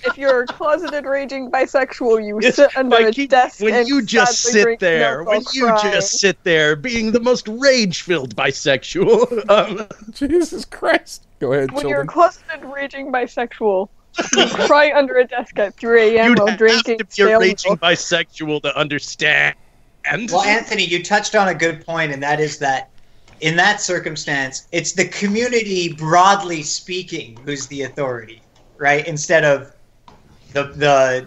Speaker 2: If you're a closeted raging bisexual, you sit under a desk
Speaker 8: when
Speaker 2: and
Speaker 8: you just sit there,
Speaker 2: just
Speaker 8: sit there being the most rage-filled bisexual.
Speaker 1: Jesus Christ. Go ahead,
Speaker 2: When
Speaker 1: children.
Speaker 2: you're a closeted raging bisexual, cry under a desk at 3 a.m.
Speaker 8: You'd
Speaker 2: while
Speaker 8: have
Speaker 2: drinking
Speaker 8: to be a
Speaker 2: stale
Speaker 8: raging
Speaker 2: milk.
Speaker 8: bisexual to understand.
Speaker 9: Well, Anthony, you touched on a good point, and that is that in that circumstance, it's the community, broadly speaking, who's the authority, right? Instead of the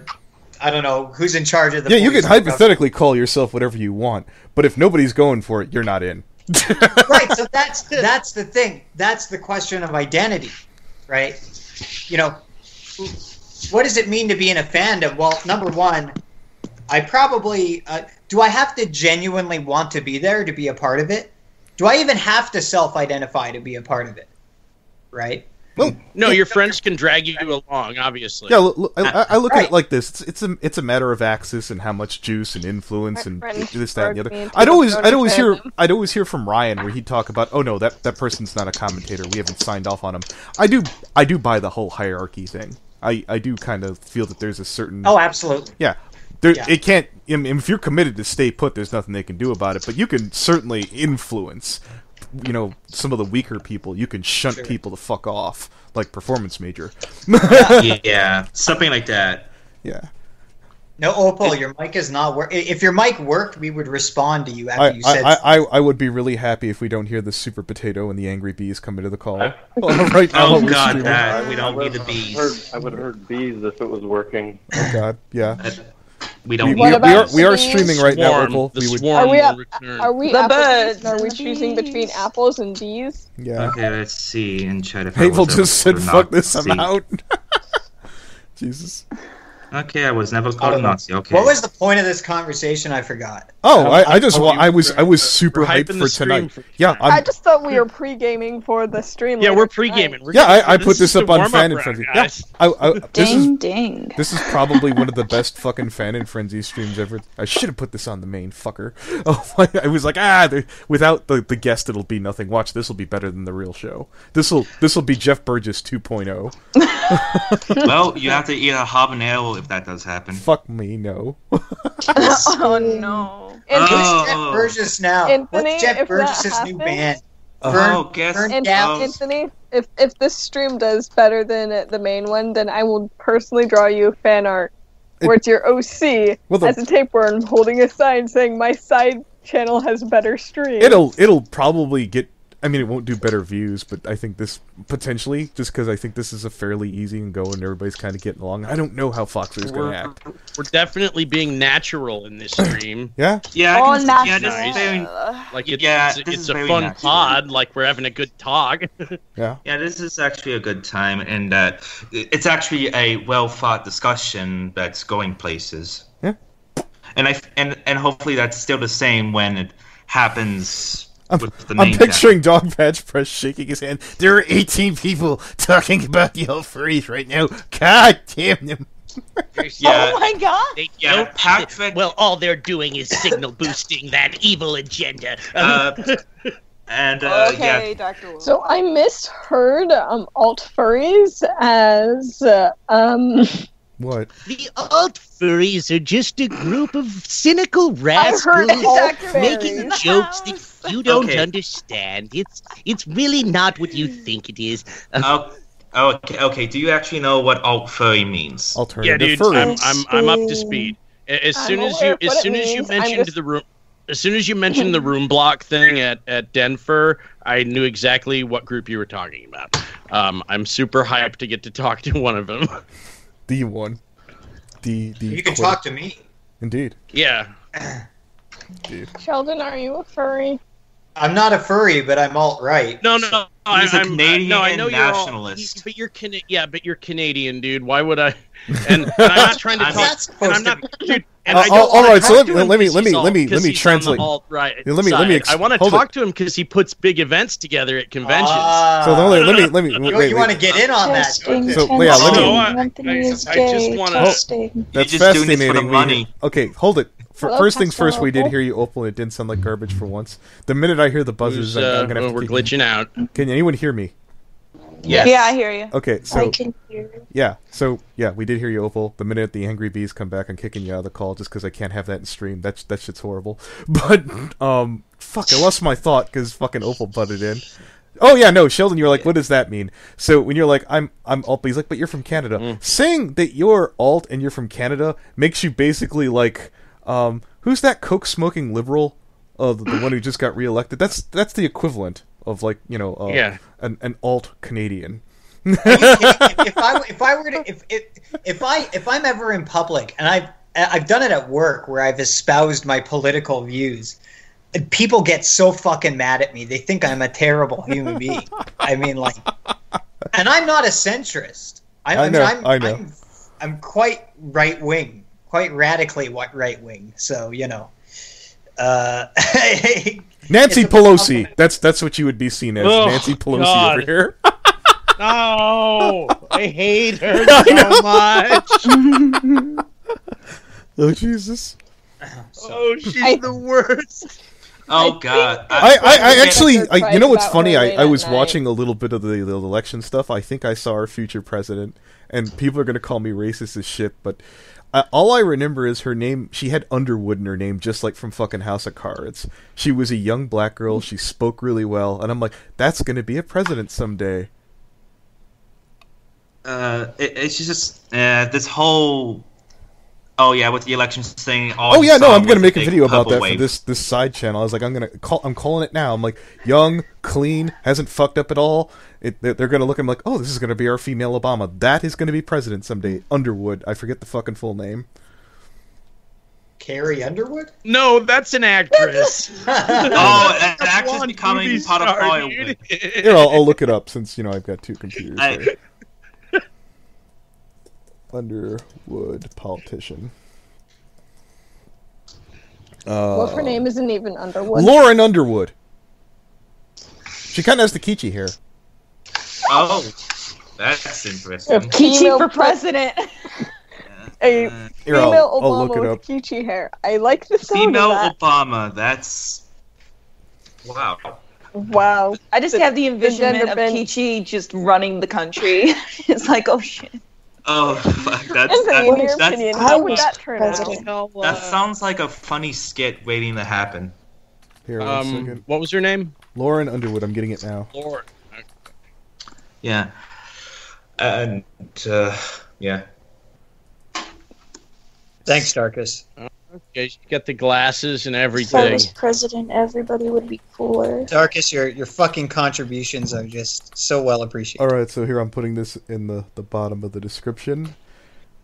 Speaker 9: I don't know, who's in charge of the
Speaker 1: Yeah, you
Speaker 9: police
Speaker 1: can hypothetically call yourself whatever you want, but if nobody's going for it, you're not in.
Speaker 9: Right, so that's the thing. That's the question of identity, right? You know, what does it mean to be in a fandom? Well, number one, I probably do I have to genuinely want to be there to be a part of it? Do I even have to self-identify to be a part of it? Right?
Speaker 1: Well,
Speaker 8: No, your friends can drag you along, obviously.
Speaker 1: yeah, I look at
Speaker 9: Right.
Speaker 1: it like this. It's a matter of access and how much juice and influence and
Speaker 2: friends
Speaker 1: this, that, and the
Speaker 2: drug me
Speaker 1: other.
Speaker 2: into
Speaker 1: I'd
Speaker 2: the
Speaker 1: always
Speaker 2: fandom.
Speaker 1: hear from Ryan where he'd talk about, oh no, that person's not a commentator. We haven't signed off on him. I do buy the whole hierarchy thing. I do kind of feel that there's a certain
Speaker 9: Oh, absolutely.
Speaker 1: yeah. It can't. I mean, if you're committed to stay put, there's nothing they can do about it. But you can certainly influence, some of the weaker people. You can shunt people to fuck off, like Performance Major.
Speaker 6: Yeah, something like that.
Speaker 1: Yeah.
Speaker 9: No, Opal, your mic is not working. If your mic worked, we would respond to you after you said
Speaker 1: I would be really happy if we don't hear the Super Potato and the Angry Bees come into the call. Right now,
Speaker 6: Oh
Speaker 1: while we're
Speaker 6: god,
Speaker 1: streaming.
Speaker 6: that we don't need the bees.
Speaker 5: I would have heard bees if it was working.
Speaker 1: Oh god, yeah.
Speaker 6: We don't
Speaker 1: We
Speaker 6: need
Speaker 2: about
Speaker 1: are
Speaker 2: bees?
Speaker 1: streaming right now,
Speaker 8: Swarm.
Speaker 1: Opal.
Speaker 8: The
Speaker 1: We would,
Speaker 8: swarm
Speaker 2: Are we
Speaker 8: will
Speaker 2: up-
Speaker 8: return.
Speaker 2: Are we
Speaker 3: The
Speaker 2: apples
Speaker 3: birds
Speaker 2: and are we
Speaker 3: and the
Speaker 2: choosing
Speaker 3: bees.
Speaker 2: between apples and bees?
Speaker 1: yeah.
Speaker 6: Okay, let's see in chat if
Speaker 1: Hateful
Speaker 6: I was
Speaker 1: just
Speaker 6: able
Speaker 1: said,
Speaker 6: to
Speaker 1: "Fuck
Speaker 6: not
Speaker 1: this, I'm
Speaker 6: see.
Speaker 1: out." Jesus.
Speaker 6: Okay, I was never
Speaker 9: I
Speaker 6: called a
Speaker 9: don't know.
Speaker 6: Nazi. Okay.
Speaker 9: What was the point of this conversation? I forgot.
Speaker 1: Oh,
Speaker 8: How-
Speaker 1: I just
Speaker 8: how
Speaker 1: wa-
Speaker 8: you
Speaker 1: I was super
Speaker 8: we're
Speaker 1: hyped
Speaker 8: hyping
Speaker 1: for
Speaker 8: the stream
Speaker 1: tonight.
Speaker 8: for
Speaker 1: Yeah,
Speaker 2: I just thought we were pre-gaming for the stream.
Speaker 8: Yeah,
Speaker 2: later
Speaker 8: we're
Speaker 2: tonight.
Speaker 8: pre-gaming. We're
Speaker 1: yeah. I
Speaker 8: this
Speaker 1: put
Speaker 8: is
Speaker 1: this
Speaker 8: the
Speaker 1: up on
Speaker 8: warm-up
Speaker 1: Fan and
Speaker 8: round,
Speaker 1: Frenzy. Yeah,
Speaker 8: guys.
Speaker 3: Ding ding.
Speaker 1: This is probably one of the best fucking Fan and Frenzy streams ever. I should have put this on the main fucker. Oh, I was like, without the guest, it'll be nothing. Watch, this will be better than the real show. This will be Jeff Burgess 2.0.
Speaker 6: Well, you have to eat a habanero if that does happen.
Speaker 1: Fuck me, no.
Speaker 3: Oh no.
Speaker 2: And
Speaker 6: Oh.
Speaker 9: Who's Jeff Burgess now?
Speaker 2: Anthony,
Speaker 9: What's Jeff
Speaker 2: if that
Speaker 9: Burgess' new
Speaker 2: happens-
Speaker 9: band?
Speaker 6: Oh, guess.
Speaker 2: And
Speaker 9: Yeah.
Speaker 2: Anthony, if this stream does better than the main one, then I will personally draw you fan art where it's your OC
Speaker 1: Well,
Speaker 2: as a tapeworm holding a sign saying my side channel has better stream.
Speaker 1: It'll probably get. I mean, it won't do better views, but I think this potentially, just because I think this is a fairly easy and go, and everybody's kind of getting along. I don't know how Foxler's going to act.
Speaker 8: We're definitely being natural in this stream.
Speaker 1: Yeah.
Speaker 6: Yeah,
Speaker 3: Oh,
Speaker 6: I can, yeah,
Speaker 3: natural.
Speaker 6: this is very,
Speaker 8: Like
Speaker 6: Yeah, this
Speaker 8: it's
Speaker 6: is
Speaker 8: a
Speaker 6: very
Speaker 8: fun
Speaker 6: natural.
Speaker 8: pod. Like we're having a good talk.
Speaker 1: Yeah.
Speaker 6: yeah, this is actually a good time, and it's actually a well thought discussion that's going places.
Speaker 1: Yeah.
Speaker 6: And and hopefully that's still the same when it happens with the
Speaker 1: I'm
Speaker 6: main
Speaker 1: picturing Dog Patch Press shaking his hand. There are 18 people talking about the old furries right now. God damn them.
Speaker 6: Yeah.
Speaker 3: Oh my god.
Speaker 8: They
Speaker 6: Yeah,
Speaker 8: don't-
Speaker 6: Patrick.
Speaker 8: Well, all they're doing is signal boosting that evil agenda.
Speaker 6: And
Speaker 3: Okay,
Speaker 6: yeah,
Speaker 3: Dr. Wu.
Speaker 2: So I misheard alt furries as
Speaker 1: What?
Speaker 8: The alt furries are just a group of cynical
Speaker 2: I heard
Speaker 8: rascals
Speaker 2: alt
Speaker 8: making
Speaker 2: furries.
Speaker 8: jokes that you don't
Speaker 6: Okay.
Speaker 8: understand. It's really not what you think it is.
Speaker 6: okay. Do you actually know what alt furry means?
Speaker 8: Yeah,
Speaker 1: Alternative
Speaker 8: dude,
Speaker 1: furry.
Speaker 8: I'm up to speed. As
Speaker 2: I'm
Speaker 8: soon as
Speaker 2: aware
Speaker 8: you
Speaker 2: of what it means. I'm
Speaker 8: mentioned
Speaker 2: just-
Speaker 8: the room, as soon as you mentioned the room block thing at Denver, I knew exactly what group you were talking about. I'm super hyped to get to talk to one of them.
Speaker 1: The one. The
Speaker 9: You can
Speaker 1: quote.
Speaker 9: talk to me.
Speaker 1: Indeed.
Speaker 8: Yeah.
Speaker 1: Dude.
Speaker 2: Sheldon, are you a furry?
Speaker 9: I'm not a furry, but I'm alt-right.
Speaker 8: No.
Speaker 6: He's a Canadian
Speaker 8: no, I know
Speaker 6: nationalist.
Speaker 8: But you're but you're Canadian, dude. Why would I? And I'm not trying to
Speaker 6: I'm
Speaker 8: talk.
Speaker 9: not supposed
Speaker 8: and I'm
Speaker 9: to
Speaker 8: not, dude. And I don't
Speaker 1: all
Speaker 8: wanna
Speaker 1: right, so
Speaker 8: talk
Speaker 1: let
Speaker 8: to him
Speaker 1: me
Speaker 8: 'cause he's
Speaker 1: let me
Speaker 8: 'cause he's on the
Speaker 1: translate.
Speaker 8: alt-right
Speaker 1: Yeah, let me
Speaker 8: side. I want to
Speaker 1: hold
Speaker 8: talk
Speaker 1: it.
Speaker 8: to him because he puts big events together at conventions.
Speaker 1: So let me
Speaker 9: You want to get in on that? don't you?
Speaker 1: So, yeah, let me-
Speaker 8: No,
Speaker 10: Anthony is
Speaker 8: I
Speaker 10: gay.
Speaker 8: just wanna-
Speaker 10: Testing.
Speaker 1: That's
Speaker 6: You're just doing this for the
Speaker 1: fascinating.
Speaker 6: money.
Speaker 1: Okay, hold it.
Speaker 2: Hello,
Speaker 1: First things
Speaker 2: Pastor
Speaker 1: first, we did
Speaker 2: Opal.
Speaker 1: hear you, Opal, and it didn't sound like garbage for once. The minute I hear the buzzers, I'm gonna have to
Speaker 8: we're
Speaker 1: kick
Speaker 8: glitching out.
Speaker 1: you. Can anyone hear me?
Speaker 6: Yes.
Speaker 3: Yeah, I hear you.
Speaker 1: Okay,
Speaker 10: I
Speaker 1: so
Speaker 10: can hear.
Speaker 1: yeah, we did hear you, Opal. The minute the Angry Bees come back, I'm kicking you out of the call just because I can't have that in stream. That shit's horrible. But fuck, I lost my thought because fucking Opal butted in. Oh yeah, no, Sheldon, you're like, what does that mean? So when you're like, I'm alt, but he's like, but you're from Canada. Saying that you're alt and you're from Canada makes you basically like, who's that coke smoking liberal? The one who just got reelected. That's the equivalent of like, you know, an alt Canadian.
Speaker 9: If I'm ever in public, and I've done it at work where I've espoused my political views, people get so fucking mad at me. They think I'm a terrible human being. I mean, like, and I'm not a centrist. I know. I'm quite right wing, quite radically right wing. So you know,
Speaker 1: Nancy Pelosi. That's what you would be seen as, Nancy Pelosi over here.
Speaker 8: No, I hate her so much.
Speaker 1: Oh Jesus!
Speaker 8: Oh, she's the worst.
Speaker 6: Oh God!
Speaker 1: I actually, you know what's funny? I was watching a little bit of the election stuff. I think I saw our future president, and people are going to call me racist as shit, but all I remember is her name. She had Underwood in her name, just like from fucking House of Cards. She was a young black girl. She spoke really well, and I'm like, that's going to be a president someday.
Speaker 6: It's just this whole. Oh yeah, with the elections thing.
Speaker 1: Oh yeah, no, I'm gonna make a video about that for this side channel. I was like, I'm calling it now. I'm like, young, clean, hasn't fucked up at all. They're gonna look at him like, oh, this is gonna be our female Obama. That is gonna be president someday. Underwood, I forget the fucking full name.
Speaker 9: Carrie Underwood?
Speaker 8: No, that's an actress.
Speaker 6: An actress becoming part of Hollywood.
Speaker 1: Here, I'll look it up since I've got two computers. Here. Underwood politician.
Speaker 2: Well, her name isn't even Underwood.
Speaker 1: Lauren Underwood. She kind of has the Kichi hair.
Speaker 6: Oh, that's interesting.
Speaker 3: Kichi for president.
Speaker 2: A female
Speaker 1: I'll look
Speaker 2: Obama
Speaker 1: it
Speaker 2: with
Speaker 1: up.
Speaker 2: Kichi hair. I like the sound
Speaker 6: Female
Speaker 2: of that.
Speaker 6: Obama. That's wow.
Speaker 2: Wow.
Speaker 3: I just have the envisionment
Speaker 2: gender
Speaker 3: of
Speaker 2: bend.
Speaker 3: Kichi just running the country. It's like, oh shit.
Speaker 6: Oh, fuck.
Speaker 2: In your opinion, how would that turn out?
Speaker 6: That sounds like a funny skit waiting to happen.
Speaker 1: Here, one second.
Speaker 8: What was her name?
Speaker 1: Lauren Underwood. I'm getting it now.
Speaker 8: Lauren.
Speaker 6: Yeah. And yeah.
Speaker 9: Thanks, Darkus.
Speaker 8: Okay, she got the glasses and
Speaker 10: If I
Speaker 8: everything.
Speaker 10: was president, everybody would be cooler.
Speaker 9: Darkus, your fucking contributions are just so well appreciated.
Speaker 1: All right, so here I'm putting this in the bottom of the description.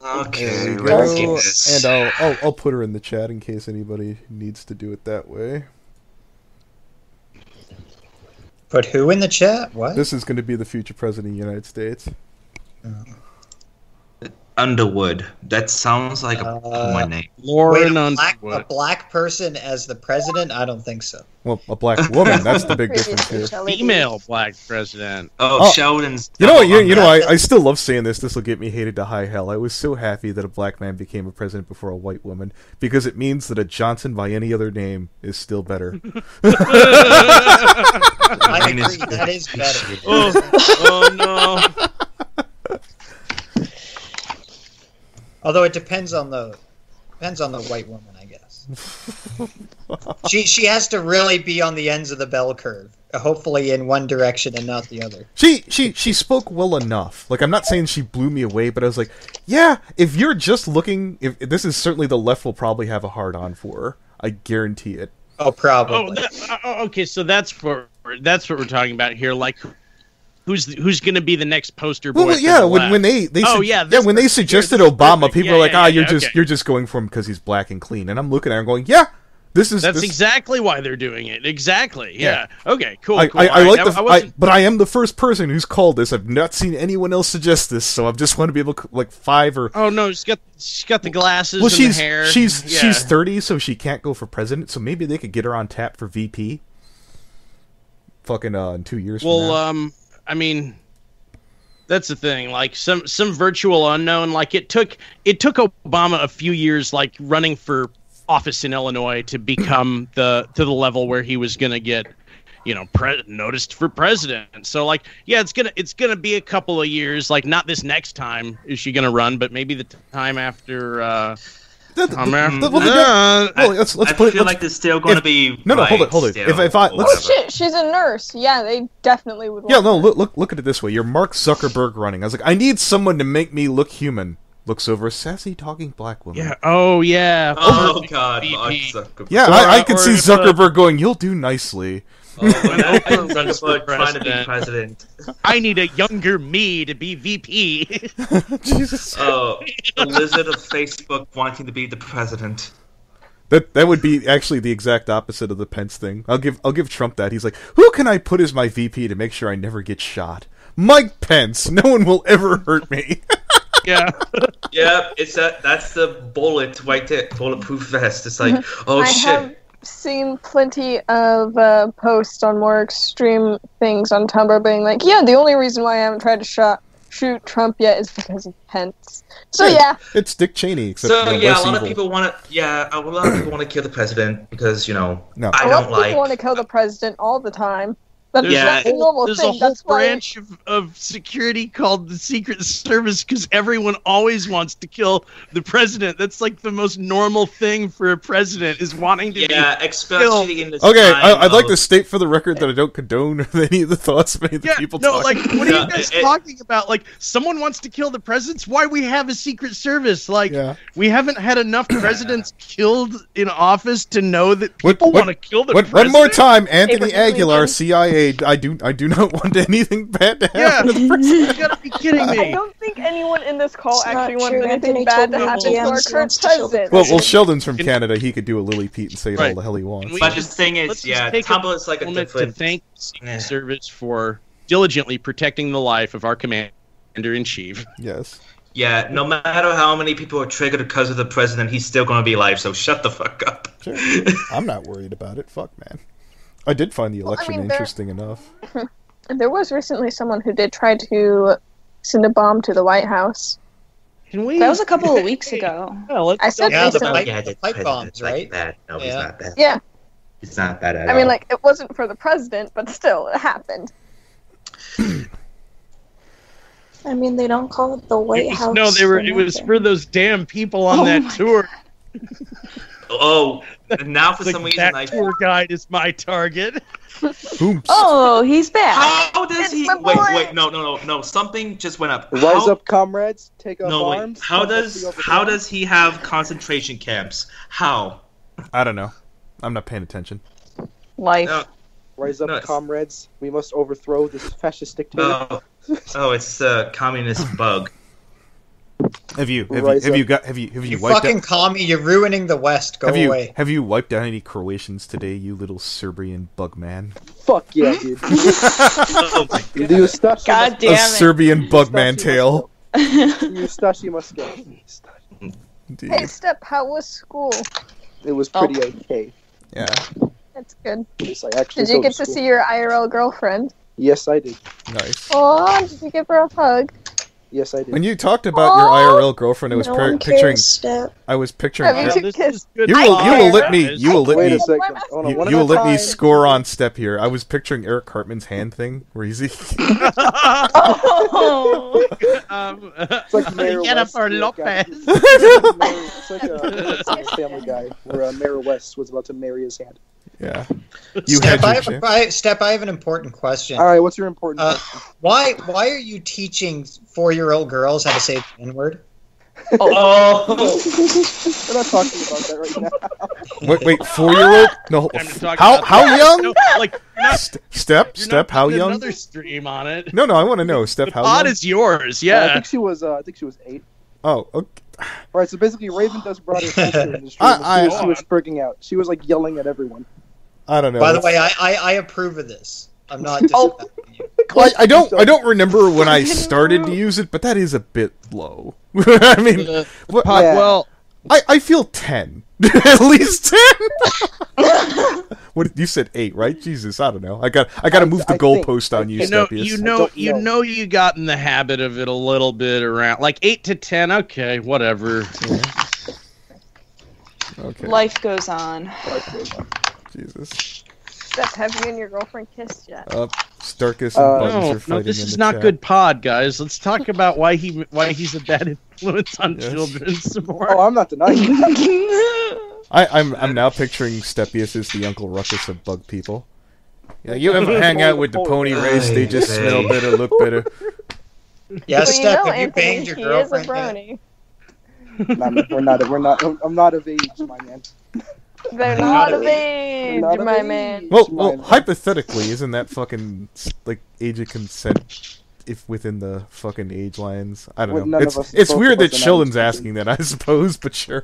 Speaker 6: Okay.
Speaker 1: There we
Speaker 6: let's
Speaker 1: go.
Speaker 6: get this.
Speaker 1: And I'll put her in the chat in case anybody needs to do it that way.
Speaker 9: Put who in the chat? What?
Speaker 1: This is going to be the future president of the United States.
Speaker 6: Underwood. That sounds like a porn name.
Speaker 8: Lauren
Speaker 9: Wait,
Speaker 8: Underwood.
Speaker 9: a black person as the president? I don't think so.
Speaker 1: Well, a black woman. That's the big difference here.
Speaker 8: Female black president.
Speaker 6: Oh, Sheldon's.
Speaker 1: You know what? You know. I still love saying this. This will get me hated to high hell. I was so happy that a black man became a president before a white woman because it means that a Johnson by any other name is still better.
Speaker 9: I agree. That is better.
Speaker 8: Oh no.
Speaker 9: Although it depends on the white woman, I guess. She has to really be on the ends of the bell curve, hopefully in one direction and not the other.
Speaker 1: She spoke well enough. Like, I'm not saying she blew me away, but I was like, yeah, if you're just looking, if this is certainly the left will probably have a hard on for her. I guarantee it.
Speaker 9: Oh, probably.
Speaker 8: Okay, so that's what we're talking about here. Like, who's going to be the next poster boy?
Speaker 1: Well, yeah, when they when they suggested Obama, people were like, you're just going for him because he's black and clean, and I'm looking at him going, yeah. That's
Speaker 8: exactly why they're doing it. Exactly. Yeah. Okay. Cool.
Speaker 1: But I am the first person who's called this. I've not seen anyone else suggest this, so I just want to be able to like 5 or.
Speaker 8: Oh no, she's got the glasses.
Speaker 1: Well,
Speaker 8: and the hair.
Speaker 1: She's 30, so she can't go for president. So maybe they could get her on tap for VP. Fucking in 2 years.
Speaker 8: Well, I mean, that's the thing. Like some virtual unknown. Like it took Obama a few years, like running for office in Illinois to become to the level where he was gonna get, noticed for president. So like, yeah, it's gonna be a couple of years. Like not this next time is she gonna run, but maybe the time after.
Speaker 1: let's put it.
Speaker 6: I feel like there's still going to be.
Speaker 1: No, hold it. If I
Speaker 2: oh shit, she's a nurse. Yeah, they definitely would.
Speaker 1: Yeah, no. Look at it this way. You're Mark Zuckerberg running. I was like, I need someone to make me look human. Looks over a sassy talking black woman.
Speaker 8: Yeah. Oh yeah.
Speaker 6: Oh god. Mark Zuckerberg.
Speaker 1: Yeah, I can see Zuckerberg going. You'll do nicely.
Speaker 6: When Zuckerberg trying to be president.
Speaker 8: I need a younger me to be VP.
Speaker 1: Jesus.
Speaker 6: Oh, the lizard of Facebook wanting to be the president.
Speaker 1: That would be actually the exact opposite of the Pence thing. I'll give Trump that. He's like, who can I put as my VP to make sure I never get shot? Mike Pence. No one will ever hurt me.
Speaker 8: Yeah.
Speaker 6: Yeah, that's the bullet right there, bulletproof vest. It's like, oh shit.
Speaker 2: Seen plenty of posts on more extreme things on Tumblr being like, yeah, the only reason why I haven't tried to shoot Trump yet is because of Pence. So yeah.
Speaker 1: It's Dick Cheney. Except
Speaker 6: so yeah, a lot of people want to kill the president because, I don't like.
Speaker 2: A lot of people want to kill the president all the time. That's a normal
Speaker 8: There's
Speaker 2: thing.
Speaker 8: a whole branch of security called the Secret Service because everyone always wants to kill the president. That's like the most normal thing for a president is wanting to
Speaker 6: especially in this
Speaker 1: Okay,
Speaker 6: time
Speaker 1: I'd like to state for the record that I don't condone any of the thoughts of any of the people talking.
Speaker 8: Like, what are you guys talking about? Like, someone wants to kill the presidents? Why we have a Secret Service? Like, we haven't had enough presidents killed in office to know that people want to kill the president?
Speaker 1: One more time, Anthony Aguilar, CIA. I do not want anything bad to happen to the president.
Speaker 8: You gotta be kidding me.
Speaker 2: I don't think anyone in this call actually wants anything bad to happen to our current president.
Speaker 1: Well, Sheldon's from Canada. He could do a Lily Pete and say it all the hell he wants.
Speaker 6: But the thing is, Tumblr is like a different...
Speaker 8: to thank the Secret Service for diligently protecting the life of our commander-in-chief.
Speaker 1: Yes.
Speaker 6: Yeah, no matter how many people are triggered because of the president, he's still going to be alive, so shut the fuck up.
Speaker 1: Sure. I'm not worried about it. Fuck, man. I did find the election interesting enough.
Speaker 2: There was recently someone who did try to send a bomb to the White House.
Speaker 3: That was a couple of weeks ago.
Speaker 2: I said recently.
Speaker 9: The pipe bombs, right?
Speaker 6: No, he's not bad.
Speaker 2: Yeah.
Speaker 6: It's not bad at all.
Speaker 2: I mean, like, it wasn't for the president, but still, it happened.
Speaker 10: I mean, they don't call it the White House.
Speaker 8: No, it was for those damn people on that tour.
Speaker 6: Oh, now for some reason
Speaker 8: that tour guide is my target.
Speaker 1: Oops.
Speaker 3: Oh, he's back.
Speaker 6: How does he? Wait, no. Something just went up.
Speaker 4: Rise up, comrades! Take up arms.
Speaker 6: How does he have concentration camps? How?
Speaker 1: I don't know. I'm not paying attention.
Speaker 3: Life.
Speaker 4: Rise up, comrades! We must overthrow this fascist dictator.
Speaker 6: Oh, it's a communist bug.
Speaker 1: Have you wiped
Speaker 9: fucking commie, you're ruining the West. Go away.
Speaker 1: Have you wiped out any Croatians today, you little Serbian bug man?
Speaker 4: Fuck yeah, dude.
Speaker 6: Oh my
Speaker 3: God. God damn it.
Speaker 1: A Serbian bug man tail.
Speaker 4: Eustachi must go.
Speaker 2: Hey, Step, how was school?
Speaker 4: It was pretty okay.
Speaker 1: Yeah.
Speaker 2: That's good.
Speaker 4: Did
Speaker 2: you get to see your IRL girlfriend?
Speaker 4: Yes, I did.
Speaker 1: Nice.
Speaker 2: Oh, did you give her a hug?
Speaker 4: Yes, I did.
Speaker 1: When you talked about your IRL girlfriend, I was picturing. I was picturing. You will let me. You will let
Speaker 4: Wait
Speaker 1: me.
Speaker 4: a second. Hold on,
Speaker 1: you will let me score on Step here. I was picturing Eric Cartman's hand thing, where he's.
Speaker 4: It's like Mayor
Speaker 8: Jennifer Lopez.
Speaker 4: It's like a Family Guy, where Mayor West was about to marry his hand.
Speaker 1: Yeah.
Speaker 9: Step, I have an important question.
Speaker 4: All right, what's your important question?
Speaker 9: Why are you teaching 4-year-old girls how to say the N-word?
Speaker 6: Oh.
Speaker 4: We're not talking about that right now.
Speaker 1: Wait, 4-year-old? No. How young?
Speaker 8: No, like
Speaker 1: Step. How young?
Speaker 8: Another stream on it.
Speaker 1: No. I want to know. Step. How young?
Speaker 8: Pod is yours. Yeah.
Speaker 4: I think she was 8.
Speaker 1: Oh. Okay.
Speaker 4: All right. So basically, Raven Dust brought her sister in the stream. She was freaking out. She was like yelling at everyone.
Speaker 1: I don't know.
Speaker 9: By the way, I approve of this. I'm not disappointed in you.
Speaker 1: I don't remember when I started to use it, but that is a bit low. I mean, well, I feel 10, at least 10. What you said 8, right? Jesus, I don't know. I got to move the goalpost on you, Steppius.
Speaker 8: You got in the habit of it a little bit around like 8 to 10. Okay, whatever.
Speaker 1: Yeah. Okay.
Speaker 3: Life goes on.
Speaker 1: Jesus.
Speaker 2: Steph, have you and your girlfriend kissed yet?
Speaker 1: Starkus and Bugs
Speaker 8: No,
Speaker 1: are fighting
Speaker 8: this
Speaker 1: in
Speaker 8: is
Speaker 1: the
Speaker 8: not
Speaker 1: chat.
Speaker 8: good pod, guys. Let's talk about why he's a bad influence on children some more.
Speaker 4: Oh, I'm not denying it.
Speaker 1: I'm now picturing Steppius as the Uncle Ruckus of bug people. Yeah, you ever hang out with the pony race? They just smell better, look better.
Speaker 9: Yeah,
Speaker 2: Well,
Speaker 9: Steph, have you
Speaker 2: Anthony,
Speaker 9: banged your
Speaker 2: he is a
Speaker 9: girlfriend yet?
Speaker 2: brony.
Speaker 4: We're not. I'm not of age, my man.
Speaker 2: They're not of age,
Speaker 4: Not of
Speaker 2: my
Speaker 4: age.
Speaker 2: man.
Speaker 1: Well, hypothetically, isn't that fucking like age of consent if within the fucking age lines? I don't know. It's weird that Sheldon's asking that, I suppose, but sure.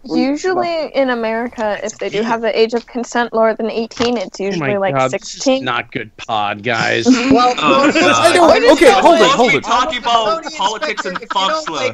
Speaker 2: Usually in America, if they do have the age of consent lower than 18, it's usually like
Speaker 8: God,
Speaker 2: 16.
Speaker 8: This is not good pod, guys.
Speaker 9: Well,
Speaker 1: Okay, hold it.
Speaker 6: Talking about politics and Foxler.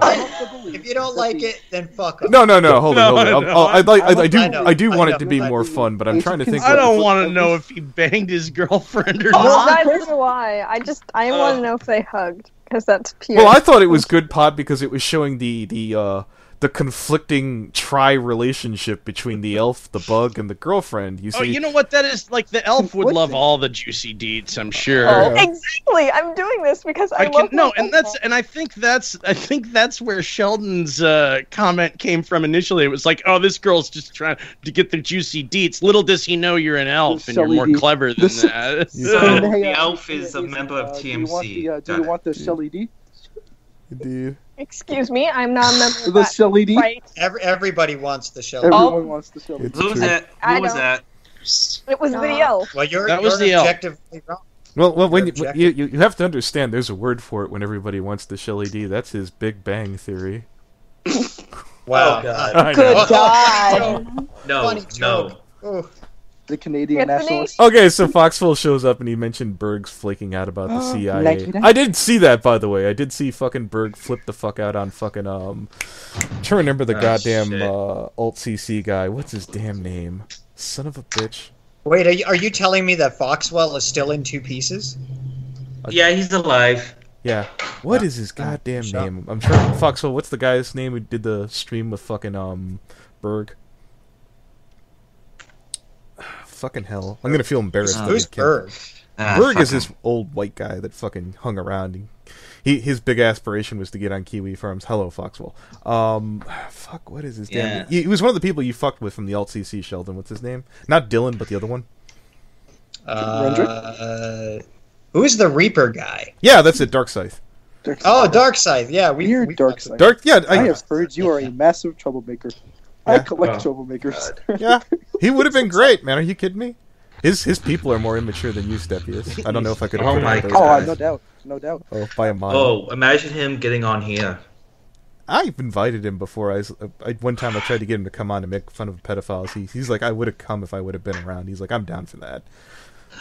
Speaker 9: If you don't like it, then fuck off.
Speaker 1: No, hold it. I do want it to be
Speaker 9: I
Speaker 1: more
Speaker 9: do.
Speaker 1: fun, but I'm trying to think.
Speaker 8: I don't want to know if he banged his girlfriend or
Speaker 2: Well,
Speaker 8: not.
Speaker 2: neither do I. I want to know if they hugged, because that's pure.
Speaker 1: Well, I thought it was good pod because it was showing the conflicting tri-relationship between the elf, the bug, and the girlfriend. You see?
Speaker 8: Oh, you know what that is? Like, the elf would love all the juicy deeds, I'm sure.
Speaker 2: Oh, exactly. I'm doing this because I love
Speaker 8: I think that's where Sheldon's comment came from initially. It was like, oh, this girl's just trying to get the juicy deets. Little does he know you're an elf and you're more clever than that.
Speaker 6: The elf is a member of TMC.
Speaker 4: Do you want the Shelly D?
Speaker 1: Indeed.
Speaker 2: Excuse me, I'm not a member of
Speaker 4: The
Speaker 2: that.
Speaker 4: Shelly D?
Speaker 2: Right?
Speaker 9: Everybody wants the Shelly.
Speaker 4: Everyone wants the Shelly D.
Speaker 6: Who was that?
Speaker 2: I
Speaker 6: Who was
Speaker 2: don't-
Speaker 6: that?
Speaker 2: It was the elf.
Speaker 9: Well, you're
Speaker 8: That was the elf.
Speaker 9: objectively wrong.
Speaker 1: Well, when you have to understand, there's a word for it when everybody wants the Shelly D. That's his Big Bang Theory.
Speaker 9: Wow.
Speaker 1: I
Speaker 2: Good
Speaker 1: know.
Speaker 2: God.
Speaker 6: No.
Speaker 9: Oh.
Speaker 4: The Canadian nationalist.
Speaker 1: Okay, so Foxville shows up and he mentioned Berg's flaking out about the CIA.
Speaker 4: Like that?
Speaker 1: I did see that, by the way. I did see fucking Berg flip the fuck out on fucking I'm trying to remember the goddamn alt CC guy. What's his damn name? Son of a bitch.
Speaker 9: Wait, are you telling me that Foxwell is still in two pieces?
Speaker 6: Yeah, he's alive.
Speaker 1: Yeah. What is his goddamn name? I'm trying. Foxville. What's the guy's name who did the stream with fucking Berg? Fucking hell. I'm gonna feel embarrassed.
Speaker 9: Who's Berg?
Speaker 1: Berg is this old white guy that fucking hung around. His big aspiration was to get on Kiwi Farms. Hello, Foxwell. Fuck, what is his damn name? He was one of the people you fucked with from the Alt CC, Sheldon. What's his name? Not Dylan, but the other one.
Speaker 9: Who is the Reaper guy?
Speaker 1: Yeah, that's it, Darkscythe.
Speaker 9: Oh, Darkscythe. Yeah,
Speaker 4: We're Darkscythe.
Speaker 1: I
Speaker 4: have heard you are a massive troublemaker. I collect troublemakers.
Speaker 1: Yeah, he would have been great, man. Are you kidding me? His people are more immature than you, Steppius. I don't know if I could.
Speaker 6: Oh my
Speaker 1: those
Speaker 6: God.
Speaker 1: guys.
Speaker 4: No doubt.
Speaker 1: Oh, by a mile.
Speaker 6: Oh, imagine him getting on here.
Speaker 1: I've invited him before. One time I tried to get him to come on to make fun of pedophiles. He's like, I would have come if I would have been around. He's like, I'm down for that.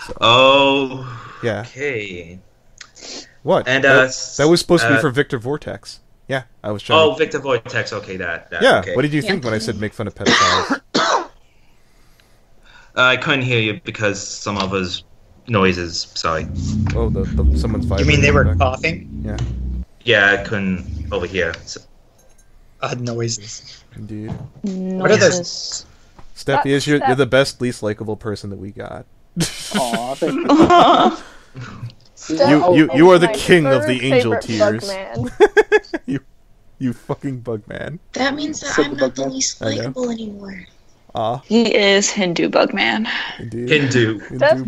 Speaker 1: So, yeah.
Speaker 6: Okay.
Speaker 1: What?
Speaker 6: And
Speaker 1: that was supposed to be for Victor Vortex. Yeah, I was trying.
Speaker 6: Oh, Victor Vortex. Okay, that.
Speaker 1: Yeah.
Speaker 6: Okay.
Speaker 1: What did you think when I said make fun of pedophiles?
Speaker 6: I couldn't hear you because some of us noises. Sorry.
Speaker 1: Oh, someone's vibrating.
Speaker 9: You mean they were
Speaker 1: back.
Speaker 9: coughing?
Speaker 1: Yeah.
Speaker 6: Yeah, I couldn't overhear. So.
Speaker 9: Noises.
Speaker 1: Indeed.
Speaker 9: What are those?
Speaker 1: Steppius, you're the best, least likable person that we got.
Speaker 4: Aw, thank you.
Speaker 1: You are the king of the angel
Speaker 2: favorite
Speaker 1: tears. you fucking bug man.
Speaker 10: That means that I'm not the least likable anymore.
Speaker 3: He is Hindu bug man.
Speaker 1: Indeed.
Speaker 6: Hindu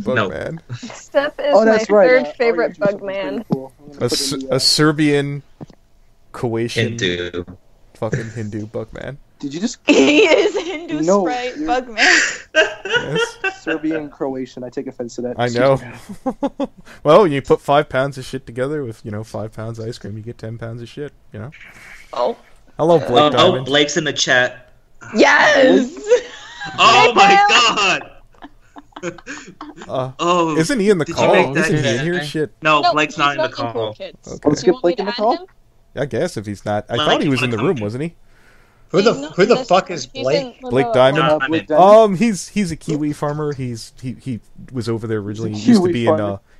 Speaker 1: bug man.
Speaker 2: Steph is my third favorite bug man.
Speaker 4: Cool.
Speaker 1: A Serbian, Croatian,
Speaker 6: Hindu.
Speaker 1: Fucking Hindu bug man.
Speaker 4: Did you just?
Speaker 3: He is Hindu Sprite bug man.
Speaker 1: Yes.
Speaker 4: Serbian, Croatian. I take offense to that.
Speaker 1: I know. Well, you put 5 pounds of shit together with 5 pounds of ice cream, you get 10 pounds of shit.
Speaker 3: Oh.
Speaker 1: Hello, Blake Diamond.
Speaker 6: Blake's in the chat.
Speaker 3: Yes.
Speaker 6: Oh my God.
Speaker 1: Isn't he in the call? Isn't he in here? Shit.
Speaker 6: No, Blake's not in the call.
Speaker 1: Okay.
Speaker 4: Let's get Blake in the call.
Speaker 1: I guess if he's not, I thought he was in the room, wasn't he?
Speaker 9: Who the fuck is Blake?
Speaker 1: Blake Diamond.
Speaker 4: Blake Diamond.
Speaker 1: He's a Kiwi farmer. He was over there originally. He used to be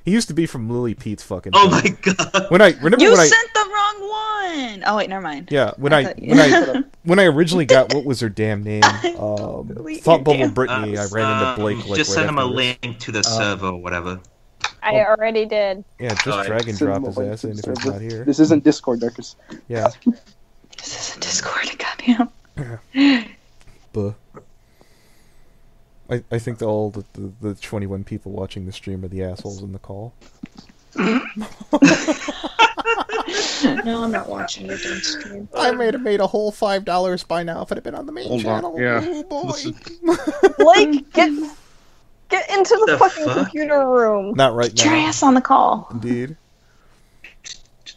Speaker 1: he used to be from Lily Pete's fucking.
Speaker 6: Oh my God!
Speaker 3: You sent the wrong one. Oh wait, never mind.
Speaker 1: Yeah, when I originally got what was her damn name? Thought Bubble Brittany. I ran into Blake.
Speaker 6: Just send him a link to the server or whatever.
Speaker 2: I already did.
Speaker 1: Yeah, just drag and drop his ass in if he's not here.
Speaker 4: This isn't Discord, Darkus.
Speaker 1: Yeah.
Speaker 3: This isn't Discord, goddamn.
Speaker 1: Buh. I think all the 21 people watching the stream are the assholes in the call.
Speaker 10: No, I'm not watching your damn stream.
Speaker 1: I made a whole $5 by now if it had been on the main channel.
Speaker 8: Yeah.
Speaker 1: Oh boy.
Speaker 2: Like, get into the fucking computer room.
Speaker 1: Not right now.
Speaker 3: Get your ass on the call.
Speaker 1: Indeed.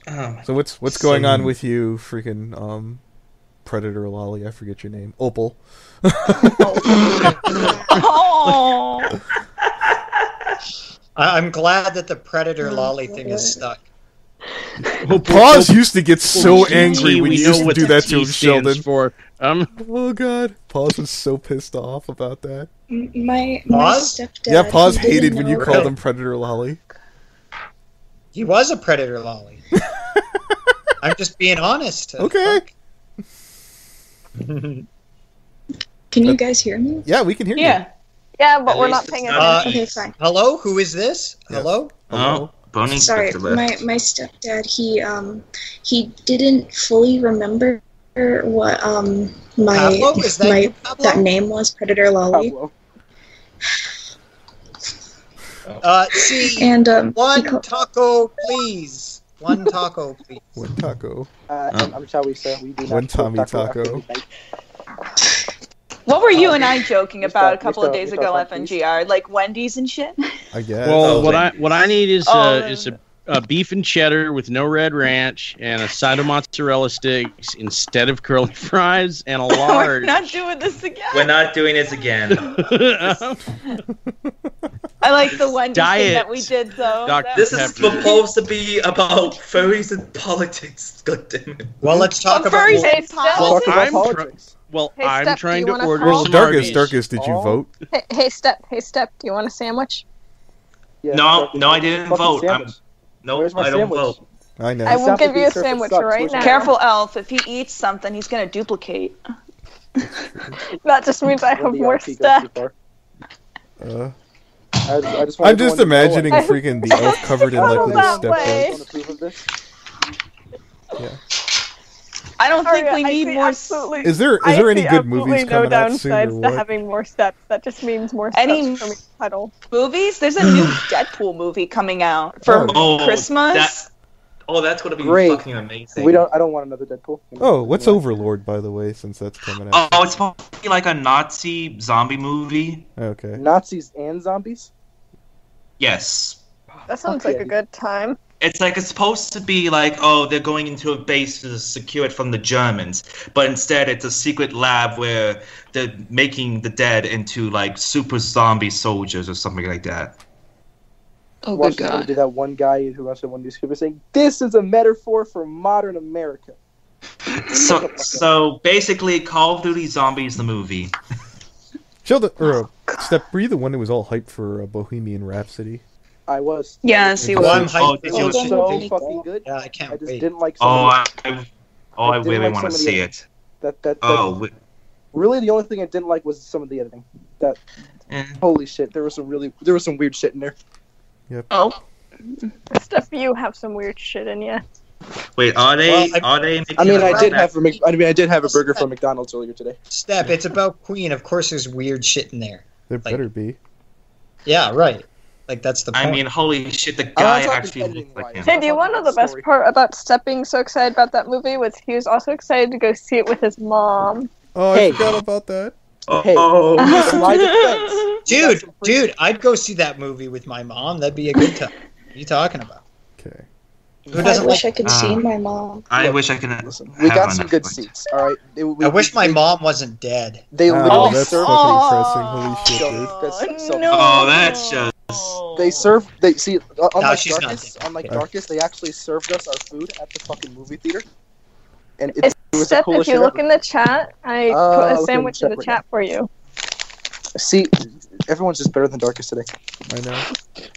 Speaker 6: Oh,
Speaker 1: So what's going on with you, freaking Predator Lolly? I forget your name. Opal.
Speaker 3: Oh.
Speaker 9: I'm glad that the Predator Lolly thing is stuck.
Speaker 1: Paws used to get so angry when you used to do that to him, Sheldon.
Speaker 8: For.
Speaker 1: Oh god, Paws was so pissed off about that.
Speaker 10: My
Speaker 9: Paws?
Speaker 10: stepdad.
Speaker 1: Yeah, Paws
Speaker 10: he didn't
Speaker 1: hated when you
Speaker 10: know-
Speaker 1: called him Predator Lolly.
Speaker 9: He was a Predator Lolly. I'm just being honest.
Speaker 1: Okay.
Speaker 10: Can you guys hear me?
Speaker 1: Yeah, we can hear you.
Speaker 2: Yeah, but
Speaker 6: At
Speaker 2: we're
Speaker 6: least
Speaker 2: not
Speaker 6: it's
Speaker 2: paying
Speaker 6: not-
Speaker 2: attention.
Speaker 10: Okay, fine.
Speaker 9: Hello, who is this? Hello?
Speaker 6: Oh, Bonnie
Speaker 10: Sorry,
Speaker 6: left.
Speaker 10: my stepdad. He didn't fully remember what
Speaker 9: Pablo? Is that you, Pablo?
Speaker 10: that name was, Predator Lolly.
Speaker 4: Pablo.
Speaker 9: See,
Speaker 10: And
Speaker 9: one taco, please. One taco, please.
Speaker 1: One taco.
Speaker 4: Shall we say we do not
Speaker 1: One
Speaker 4: eat
Speaker 1: Tommy
Speaker 4: after
Speaker 1: taco.
Speaker 4: midnight.
Speaker 3: What were you and I joking about a
Speaker 4: Mr.
Speaker 3: couple of days ago, FNGR? Like Wendy's and shit?
Speaker 1: I guess.
Speaker 8: Well,
Speaker 6: Oh,
Speaker 8: what I need is
Speaker 3: Oh.
Speaker 8: a beef and cheddar with no red ranch and a side of mozzarella sticks instead of curly fries and a
Speaker 3: We're
Speaker 8: large.
Speaker 3: not doing this again.
Speaker 6: We're not doing this again.
Speaker 3: I like the Wendy's thing
Speaker 8: Diet.
Speaker 3: that we did, though.
Speaker 8: Dr.
Speaker 6: This is
Speaker 8: Pepper.
Speaker 6: supposed to be about furries and politics. God damn it.
Speaker 9: Well, let's talk
Speaker 3: But
Speaker 9: about...
Speaker 3: furries
Speaker 2: Hey,
Speaker 3: ain't
Speaker 2: Steph.
Speaker 3: politics.
Speaker 4: Talk about
Speaker 8: I'm
Speaker 4: politics.
Speaker 8: Well,
Speaker 2: Hey,
Speaker 8: I'm
Speaker 2: Steph,
Speaker 8: trying
Speaker 2: do
Speaker 8: to
Speaker 2: you wanna
Speaker 8: order
Speaker 2: call?
Speaker 8: some
Speaker 1: Darkus,
Speaker 8: Arby's.
Speaker 1: did you
Speaker 4: Oh.
Speaker 1: vote?
Speaker 2: Hey, Step, do you want a sandwich?
Speaker 4: Yeah,
Speaker 6: No,
Speaker 4: fucking-
Speaker 6: no, I didn't
Speaker 4: fucking
Speaker 6: vote.
Speaker 4: sandwich.
Speaker 6: No,
Speaker 4: Where's my
Speaker 6: I don't
Speaker 4: sandwich?
Speaker 6: vote.
Speaker 1: I know.
Speaker 2: I will
Speaker 4: Except
Speaker 2: give
Speaker 4: if
Speaker 2: you
Speaker 4: you
Speaker 2: a
Speaker 4: serve it
Speaker 2: sandwich
Speaker 4: sucks.
Speaker 2: right
Speaker 4: Where's my-
Speaker 2: now.
Speaker 3: Careful, Elf. If he eats something, he's going to duplicate.
Speaker 2: That just means I have
Speaker 4: When the
Speaker 2: more
Speaker 4: RP goes
Speaker 2: stuff.
Speaker 4: too far.
Speaker 1: Uh,
Speaker 4: I just want
Speaker 1: I'm just
Speaker 4: everyone to know
Speaker 1: imagining
Speaker 2: I-
Speaker 1: freaking the elf covered in like
Speaker 2: Go
Speaker 1: little
Speaker 2: that
Speaker 1: step
Speaker 2: way.
Speaker 4: I want to approve of this.
Speaker 1: Yeah.
Speaker 3: I don't think we
Speaker 2: I
Speaker 3: need
Speaker 2: see
Speaker 3: more.
Speaker 2: absolutely-
Speaker 1: Is there
Speaker 2: I
Speaker 1: any
Speaker 2: see
Speaker 1: good
Speaker 2: absolutely
Speaker 1: movies coming out soon or
Speaker 2: downsides to
Speaker 1: what?
Speaker 2: having more steps. That just means more steps
Speaker 3: Any-
Speaker 2: for me to puddle.
Speaker 3: Movies? There's a new Deadpool movie coming out for
Speaker 6: Oh,
Speaker 3: Christmas.
Speaker 6: that's gonna be
Speaker 4: Great.
Speaker 6: fucking amazing.
Speaker 4: I don't want another Deadpool.
Speaker 1: Oh, what's Overlord, by the way, since that's coming out?
Speaker 6: Oh, it's supposed to be like a Nazi zombie movie.
Speaker 1: Okay.
Speaker 4: Nazis and zombies?
Speaker 6: Yes.
Speaker 2: That sounds
Speaker 4: Fuck
Speaker 2: like
Speaker 4: yeah.
Speaker 2: a good time.
Speaker 6: It's like it's supposed to be like, oh, they're going into a base to secure it from the Germans, but instead it's a secret lab where they're making the dead into like super zombie soldiers or something like that.
Speaker 3: Oh,
Speaker 4: Watch this, did that one guy who watched one of these people saying, "This is a metaphor for modern America."
Speaker 6: So basically, Call of Duty Zombies the movie.
Speaker 1: Sheldon, Step, were you the one who was all hyped for Bohemian Rhapsody?
Speaker 4: I was.
Speaker 3: Yes, he
Speaker 1: Oh,
Speaker 3: was.
Speaker 1: I'm
Speaker 9: hyped.
Speaker 4: It
Speaker 9: Oh,
Speaker 4: was
Speaker 9: don't
Speaker 4: so
Speaker 9: really
Speaker 4: fucking good.
Speaker 9: Yeah, I can't
Speaker 4: I just
Speaker 9: wait.
Speaker 4: didn't like some
Speaker 6: Oh,
Speaker 4: of the,
Speaker 6: I
Speaker 4: didn't
Speaker 6: really
Speaker 4: like
Speaker 6: want to
Speaker 4: some of the
Speaker 6: see
Speaker 4: others.
Speaker 6: it.
Speaker 4: that
Speaker 6: Oh,
Speaker 4: really the only thing I didn't like was some of the editing. That holy shit, there was some weird shit in there.
Speaker 1: Yep.
Speaker 3: Oh.
Speaker 2: Steph, you have some weird shit in you.
Speaker 6: wait, are they?
Speaker 9: Well,
Speaker 6: Are they? Making
Speaker 4: I mean, I did
Speaker 6: a
Speaker 4: have a burger from McDonald's earlier today.
Speaker 9: Step, it's about Queen. Of course there's weird shit in there.
Speaker 1: There better be.
Speaker 9: Yeah, right. Like, that's the point.
Speaker 6: I mean, holy shit, the
Speaker 4: I'm
Speaker 6: guy
Speaker 4: not talking
Speaker 6: actually
Speaker 4: editing
Speaker 6: looks like
Speaker 4: wise.
Speaker 6: him.
Speaker 2: Hey, do you want to know the best part about Steph being so excited about that movie? Was he was also excited to go see it with his mom.
Speaker 1: Oh,
Speaker 4: Hey.
Speaker 1: I forgot about that.
Speaker 4: Hey, in my defense,
Speaker 9: Dude, I'd go see that movie with my mom. That'd be a good time. What are you talking about?
Speaker 1: Okay.
Speaker 9: Who
Speaker 10: I
Speaker 9: doesn't
Speaker 10: wish
Speaker 9: like...
Speaker 10: I could see my mom.
Speaker 6: I
Speaker 4: Look,
Speaker 6: wish I could.
Speaker 4: listen, we
Speaker 6: have
Speaker 4: got
Speaker 6: on
Speaker 4: some good
Speaker 6: Netflix.
Speaker 4: seats. All right.
Speaker 9: I wish my mom wasn't dead.
Speaker 4: They
Speaker 1: Oh,
Speaker 4: literally
Speaker 1: that's
Speaker 4: serve.
Speaker 1: fucking depressing. Holy shit, dude.
Speaker 6: Oh, that's just.
Speaker 4: They serve. They see. Unlike
Speaker 9: she's not
Speaker 4: Darkus,
Speaker 9: dead.
Speaker 4: unlike Darkus, they actually served us our food at the fucking movie theater, and it was the
Speaker 2: Steph,
Speaker 4: coolest
Speaker 2: if you
Speaker 4: shit
Speaker 2: look
Speaker 4: ever.
Speaker 2: in the chat, I
Speaker 4: I'll
Speaker 2: put
Speaker 4: look
Speaker 2: a
Speaker 4: in
Speaker 2: sandwich in the
Speaker 4: right
Speaker 2: chat for you.
Speaker 4: See, everyone's just better than Darkus today.
Speaker 1: I know.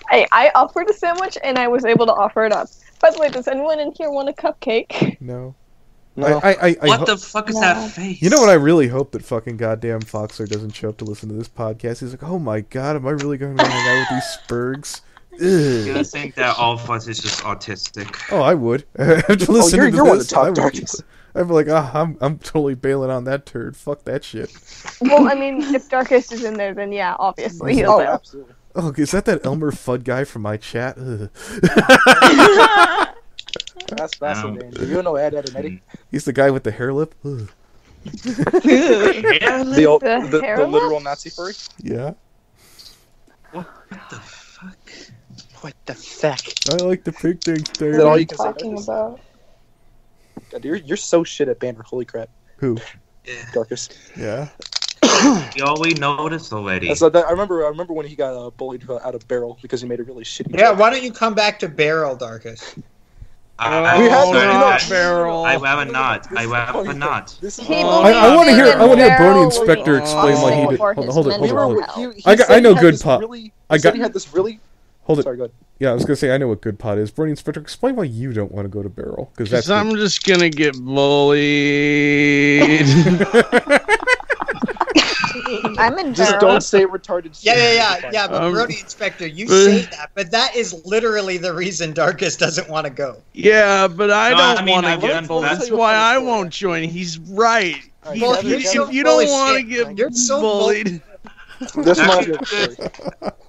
Speaker 2: Hey, I offered a sandwich and I was able to offer it up. By the way, does anyone in here want a cupcake?
Speaker 1: No.
Speaker 4: No.
Speaker 6: What the fuck is that face?
Speaker 1: You know what? I really hope that fucking goddamn Foxler doesn't show up to listen to this podcast. He's like, oh my god, am I really going to hang out with these spurgs?
Speaker 6: You think that all of us is just autistic?
Speaker 1: Oh, I would. After listening to
Speaker 4: you're one
Speaker 1: this,
Speaker 4: to talk
Speaker 1: I would.
Speaker 4: darkness.
Speaker 1: I'd be like, I'm totally bailing on that turd. Fuck that shit.
Speaker 2: Well, I mean, if Darkus is in there, then yeah, obviously he'll
Speaker 4: Oh,
Speaker 2: bail.
Speaker 4: absolutely.
Speaker 1: Oh, is that Elmer Fudd guy from my chat? Ugh.
Speaker 4: That's fascinating. Do you know Ed and Eddie?
Speaker 1: He's the guy with the hair lip. Ugh.
Speaker 4: The literal Nazi furry?
Speaker 1: Yeah.
Speaker 4: What the fuck?
Speaker 1: I like the pig things, Dave.
Speaker 4: Is that all you can say?
Speaker 2: Talking about.
Speaker 4: God, you're so shit at banter. Holy crap.
Speaker 1: Who?
Speaker 4: Darkus.
Speaker 1: Yeah.
Speaker 6: We noticed already.
Speaker 4: So I remember when he got bullied out of Barrel because he made a really shitty
Speaker 9: Yeah,
Speaker 4: joke.
Speaker 9: why don't you come back to Barrel, Darkus?
Speaker 8: Barrel.
Speaker 6: I rather not. I rather not.
Speaker 1: I want to hear Brony Inspector explain why he did. Hold it. I know good pot.
Speaker 4: He had this really.
Speaker 1: Hold it.
Speaker 4: Sorry, go ahead.
Speaker 1: Yeah, I was gonna say I know what good pot is. Brony Inspector, explain why you don't want to go to Barrel, because that's.
Speaker 8: I'm just gonna get bullied.
Speaker 2: I'm in
Speaker 4: Just
Speaker 2: Barrel.
Speaker 4: don't say retarded shit.
Speaker 9: Yeah, but Brody Inspector, you say that, but that is literally the reason Darkus doesn't want to go.
Speaker 8: Yeah, but I don't want to
Speaker 6: I've
Speaker 8: get
Speaker 6: done
Speaker 8: bullied.
Speaker 6: that.
Speaker 8: That's why I won't join. He's right.
Speaker 9: Well,
Speaker 8: If you don't want to get bullied.
Speaker 4: This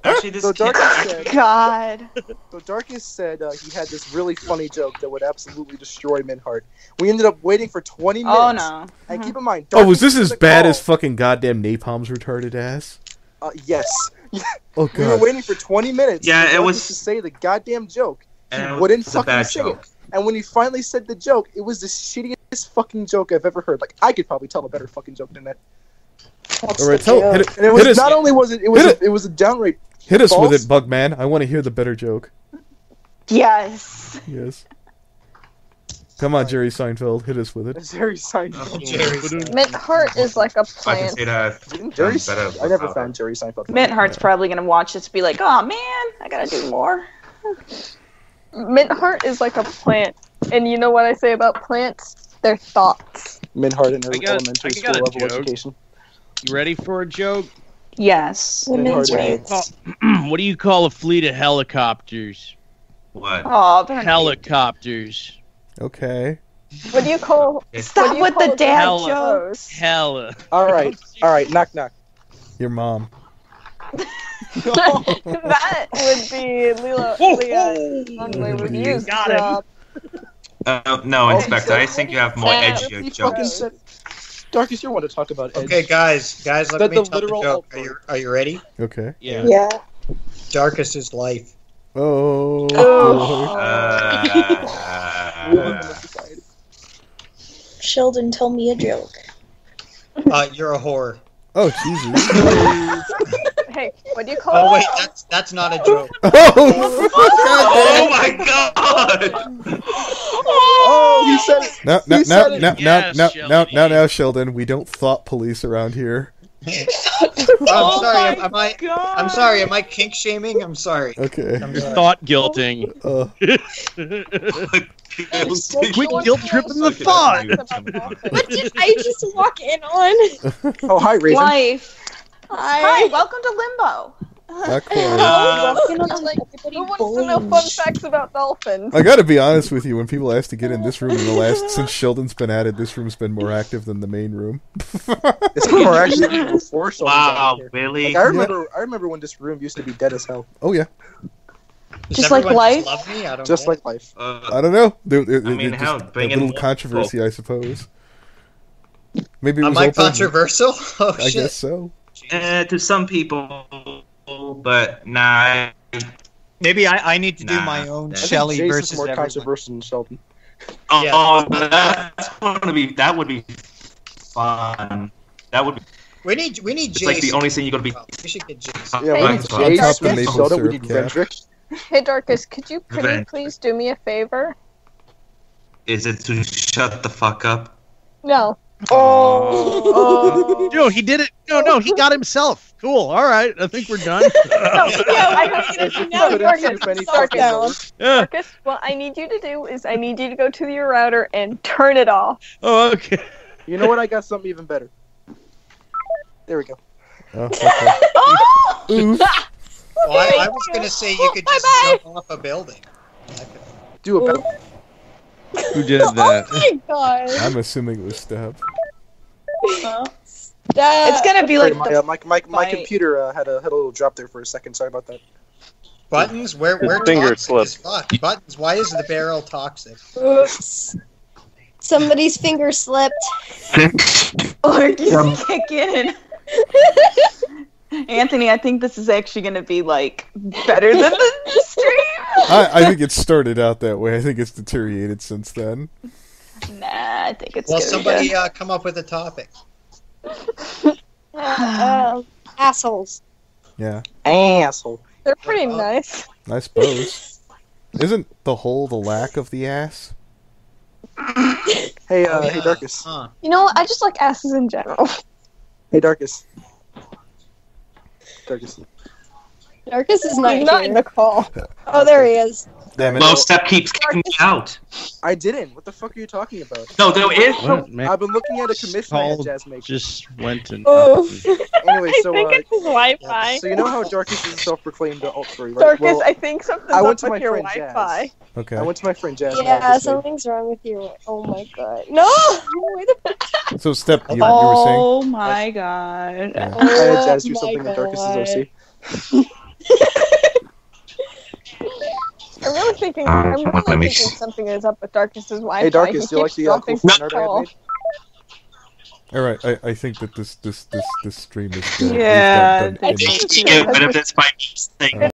Speaker 6: Actually, this
Speaker 4: so
Speaker 6: kid.
Speaker 4: Darkus said.
Speaker 2: God.
Speaker 4: So Darkus said he had this really funny joke that would absolutely destroy Minhart. We ended up waiting for 20 minutes.
Speaker 3: Oh no.
Speaker 4: And keep in mind,
Speaker 1: Oh, was this
Speaker 4: Darkus
Speaker 1: as
Speaker 4: was
Speaker 1: bad
Speaker 4: call.
Speaker 1: as fucking goddamn Napalm's retarded ass?
Speaker 4: Yes.
Speaker 1: Oh
Speaker 4: We were
Speaker 1: god.
Speaker 4: waiting for 20 minutes.
Speaker 6: Yeah,
Speaker 4: for
Speaker 6: it
Speaker 4: Darkus
Speaker 6: was-
Speaker 4: to say the goddamn joke.
Speaker 6: And
Speaker 4: He
Speaker 6: it
Speaker 4: wouldn't
Speaker 6: was a
Speaker 4: fucking
Speaker 6: bad
Speaker 4: say
Speaker 6: joke.
Speaker 4: it. And when he finally said the joke, it was the shittiest fucking joke I've ever heard. Like, I could probably tell a better fucking joke than that.
Speaker 1: All right, hit it.
Speaker 4: And it was
Speaker 1: Hit us.
Speaker 4: not only was it
Speaker 1: Hit
Speaker 4: it was a downright
Speaker 1: Hit us with
Speaker 4: false.
Speaker 1: it, Bugman. I want to hear the better joke.
Speaker 3: Yes.
Speaker 1: Yes. Come on, Jerry Seinfeld. Hit us with it.
Speaker 4: Jerry Seinfeld.
Speaker 2: Minhart is like a
Speaker 6: I can
Speaker 2: plant.
Speaker 6: say that.
Speaker 4: Jerry,
Speaker 6: better.
Speaker 4: I never found Jerry Seinfeld.
Speaker 3: Minhart's probably gonna watch this and be like, oh man, I gotta do more.
Speaker 2: Minhart is like a plant. And you know what I say about plants? They're thoughts.
Speaker 4: Minhart in
Speaker 8: I got
Speaker 4: elementary
Speaker 8: a
Speaker 4: school level
Speaker 8: joke.
Speaker 4: education.
Speaker 8: You ready for a joke?
Speaker 3: Yes.
Speaker 2: Women's
Speaker 4: Minhart.
Speaker 2: rights.
Speaker 8: What do you call a fleet of helicopters?
Speaker 6: What?
Speaker 3: Oh, they're
Speaker 8: Helicopters.
Speaker 1: Okay.
Speaker 2: What do you call?
Speaker 3: Stop
Speaker 2: what do you
Speaker 3: with the
Speaker 2: call
Speaker 3: dad
Speaker 8: Hella.
Speaker 3: jokes.
Speaker 8: Hella.
Speaker 4: All right, knock knock.
Speaker 1: Your mom.
Speaker 2: That would be Leah Conway would use.
Speaker 8: Got him.
Speaker 6: No, Inspector. I think you have more
Speaker 2: Yeah,
Speaker 6: edgier
Speaker 4: He fucking
Speaker 6: jokes.
Speaker 4: said, Darkus, you want to talk about Edge.
Speaker 9: Okay, guys, let
Speaker 4: That
Speaker 9: me
Speaker 4: the
Speaker 9: tell the
Speaker 4: literal
Speaker 9: joke.
Speaker 4: output.
Speaker 9: Are you ready?
Speaker 1: Okay.
Speaker 8: Yeah.
Speaker 2: Yeah.
Speaker 9: Darkus's life.
Speaker 1: Oh.
Speaker 4: Woman of society.
Speaker 10: Sheldon, tell me a joke.
Speaker 9: You're a whore.
Speaker 1: Oh Jesus.
Speaker 2: Hey, what do you call?
Speaker 9: Oh wait, that's not a joke.
Speaker 6: Oh my god!
Speaker 4: Oh, he said it.
Speaker 1: Now, Sheldon, we don't thought police around here.
Speaker 9: I'm sorry. I'm sorry. Am I kink shaming? I'm sorry.
Speaker 1: Okay.
Speaker 9: I'm sorry.
Speaker 8: Thought guilting. Quick guilt trip in the thought.
Speaker 10: What did I just walk in on?
Speaker 4: Oh, hi, Raven.
Speaker 3: Life.
Speaker 10: Hi.
Speaker 3: Hi, welcome to Limbo.
Speaker 1: Not quite.
Speaker 2: Who wants to know fun facts about dolphins?
Speaker 1: I gotta be honest with you, when people ask to get in this room since Sheldon's been added, this room's been more active than the main room.
Speaker 4: It's more actually before Sheldon got
Speaker 6: Wow,
Speaker 4: here.
Speaker 6: really?
Speaker 4: Like, I remember when this room used to be dead as hell.
Speaker 1: Oh yeah.
Speaker 9: Does
Speaker 3: Just like
Speaker 9: everyone
Speaker 3: life?
Speaker 9: love me? I don't
Speaker 4: Just
Speaker 9: get
Speaker 4: like life.
Speaker 1: I don't know.
Speaker 6: mean, hell,
Speaker 1: just
Speaker 6: bring
Speaker 1: a
Speaker 6: in
Speaker 1: little
Speaker 6: more
Speaker 1: controvery, I suppose. Maybe it
Speaker 9: Am
Speaker 1: was
Speaker 9: I
Speaker 1: open.
Speaker 9: controversial? Oh
Speaker 1: I
Speaker 9: shit.
Speaker 1: guess so.
Speaker 6: To some people, but nah.
Speaker 9: Maybe I need to do
Speaker 6: Nah,
Speaker 9: my own
Speaker 6: I
Speaker 4: I think
Speaker 9: Shelley
Speaker 4: Jace is
Speaker 9: versus
Speaker 4: more
Speaker 9: everyone.
Speaker 4: controversial than Sheldon.
Speaker 6: Oh, that would be fun. That would be.
Speaker 9: We need Jace.
Speaker 6: It's like the only thing you're gonna be.
Speaker 9: We should get Jace.
Speaker 4: Yeah, we
Speaker 1: on
Speaker 4: need
Speaker 1: top
Speaker 4: Jace,
Speaker 1: of the
Speaker 4: we need
Speaker 1: maple
Speaker 4: soda, we
Speaker 1: syrup
Speaker 4: need
Speaker 1: cap.
Speaker 4: Vendrick.
Speaker 2: Hey, Darkus, could you
Speaker 6: Revenge.
Speaker 2: please do me a favor?
Speaker 6: Is it to shut the fuck up?
Speaker 2: No.
Speaker 8: Oh. No, he did it. No, he got himself. Cool. All right. I think we're done. Yeah.
Speaker 2: Darkus, what I need you to do is I need you to go to your router and turn it off.
Speaker 8: Oh, okay.
Speaker 4: You know what? I got something even better. There we go.
Speaker 1: Oh, okay.
Speaker 9: Well, I was going to say you could just jump off a building.
Speaker 4: Do a
Speaker 8: Who did that?
Speaker 2: Oh my god.
Speaker 1: I'm assuming it was Stab.
Speaker 3: It's gonna be like
Speaker 4: my computer had a little drop there for a second. Sorry about that.
Speaker 9: Buttons, where
Speaker 5: finger
Speaker 9: toxic
Speaker 5: slipped.
Speaker 9: as fuck. Buttons, why is the barrel toxic?
Speaker 2: Oops. Somebody's finger slipped.
Speaker 3: Or just kick in. Anthony, I think this is actually going to be like better than the stream.
Speaker 1: I think it started out that way. I think it's deteriorated since then.
Speaker 3: Nah, I think it's
Speaker 9: Well,
Speaker 3: gonna
Speaker 9: somebody
Speaker 3: be good.
Speaker 9: come up with a topic.
Speaker 2: Assholes.
Speaker 1: Yeah,
Speaker 4: Asshole.
Speaker 2: They're pretty nice.
Speaker 1: I suppose. Isn't the whole the lack of the ass?
Speaker 4: Hey, hey, Darkus.
Speaker 9: Huh.
Speaker 2: You know what? I just like asses in general.
Speaker 4: Hey, Darkus. Darkus.
Speaker 2: Darkus is not in the call. Oh, there he is.
Speaker 1: Damn it.
Speaker 6: Well, Step keeps kicking me out.
Speaker 4: I didn't. What the fuck are you talking about?
Speaker 6: No, there is.
Speaker 8: What, man?
Speaker 4: I've been looking at a commission I had
Speaker 8: Call
Speaker 4: Jazz make.
Speaker 8: just went and.
Speaker 2: Oh.
Speaker 4: Anyway, so
Speaker 2: I think it's his Wi-Fi.
Speaker 4: so you know how Darkus is a self-proclaimed alt furry, right?
Speaker 2: Darkus,
Speaker 4: Well,
Speaker 2: I think something's
Speaker 4: I went
Speaker 2: up
Speaker 4: to
Speaker 2: with
Speaker 4: my
Speaker 2: your
Speaker 4: friend
Speaker 2: Wi-Fi.
Speaker 4: Jazz.
Speaker 1: Okay.
Speaker 4: I went to my friend Jazz. and
Speaker 2: Yeah,
Speaker 4: I was
Speaker 2: something's wrong with your. Oh my god. No! Wait a minute.
Speaker 1: So, Step, you were saying?
Speaker 3: Oh my god.
Speaker 1: Yeah.
Speaker 4: I had Jazz do
Speaker 2: Oh
Speaker 4: something
Speaker 2: my
Speaker 4: in Darkus's
Speaker 2: God.
Speaker 4: OC.
Speaker 2: I'm really thinking. I'm really thinking something is up with Darkus's Wi-Fi.
Speaker 4: Hey, Darkus,
Speaker 2: He
Speaker 4: do you like
Speaker 2: keeps
Speaker 4: the
Speaker 2: dropping
Speaker 4: cool
Speaker 2: his
Speaker 4: fan art I had
Speaker 2: call.
Speaker 4: made?
Speaker 1: All right, I think that this stream is dead.
Speaker 3: Yeah,
Speaker 1: We've done
Speaker 3: I think
Speaker 1: enough.
Speaker 6: Get rid of this by thing.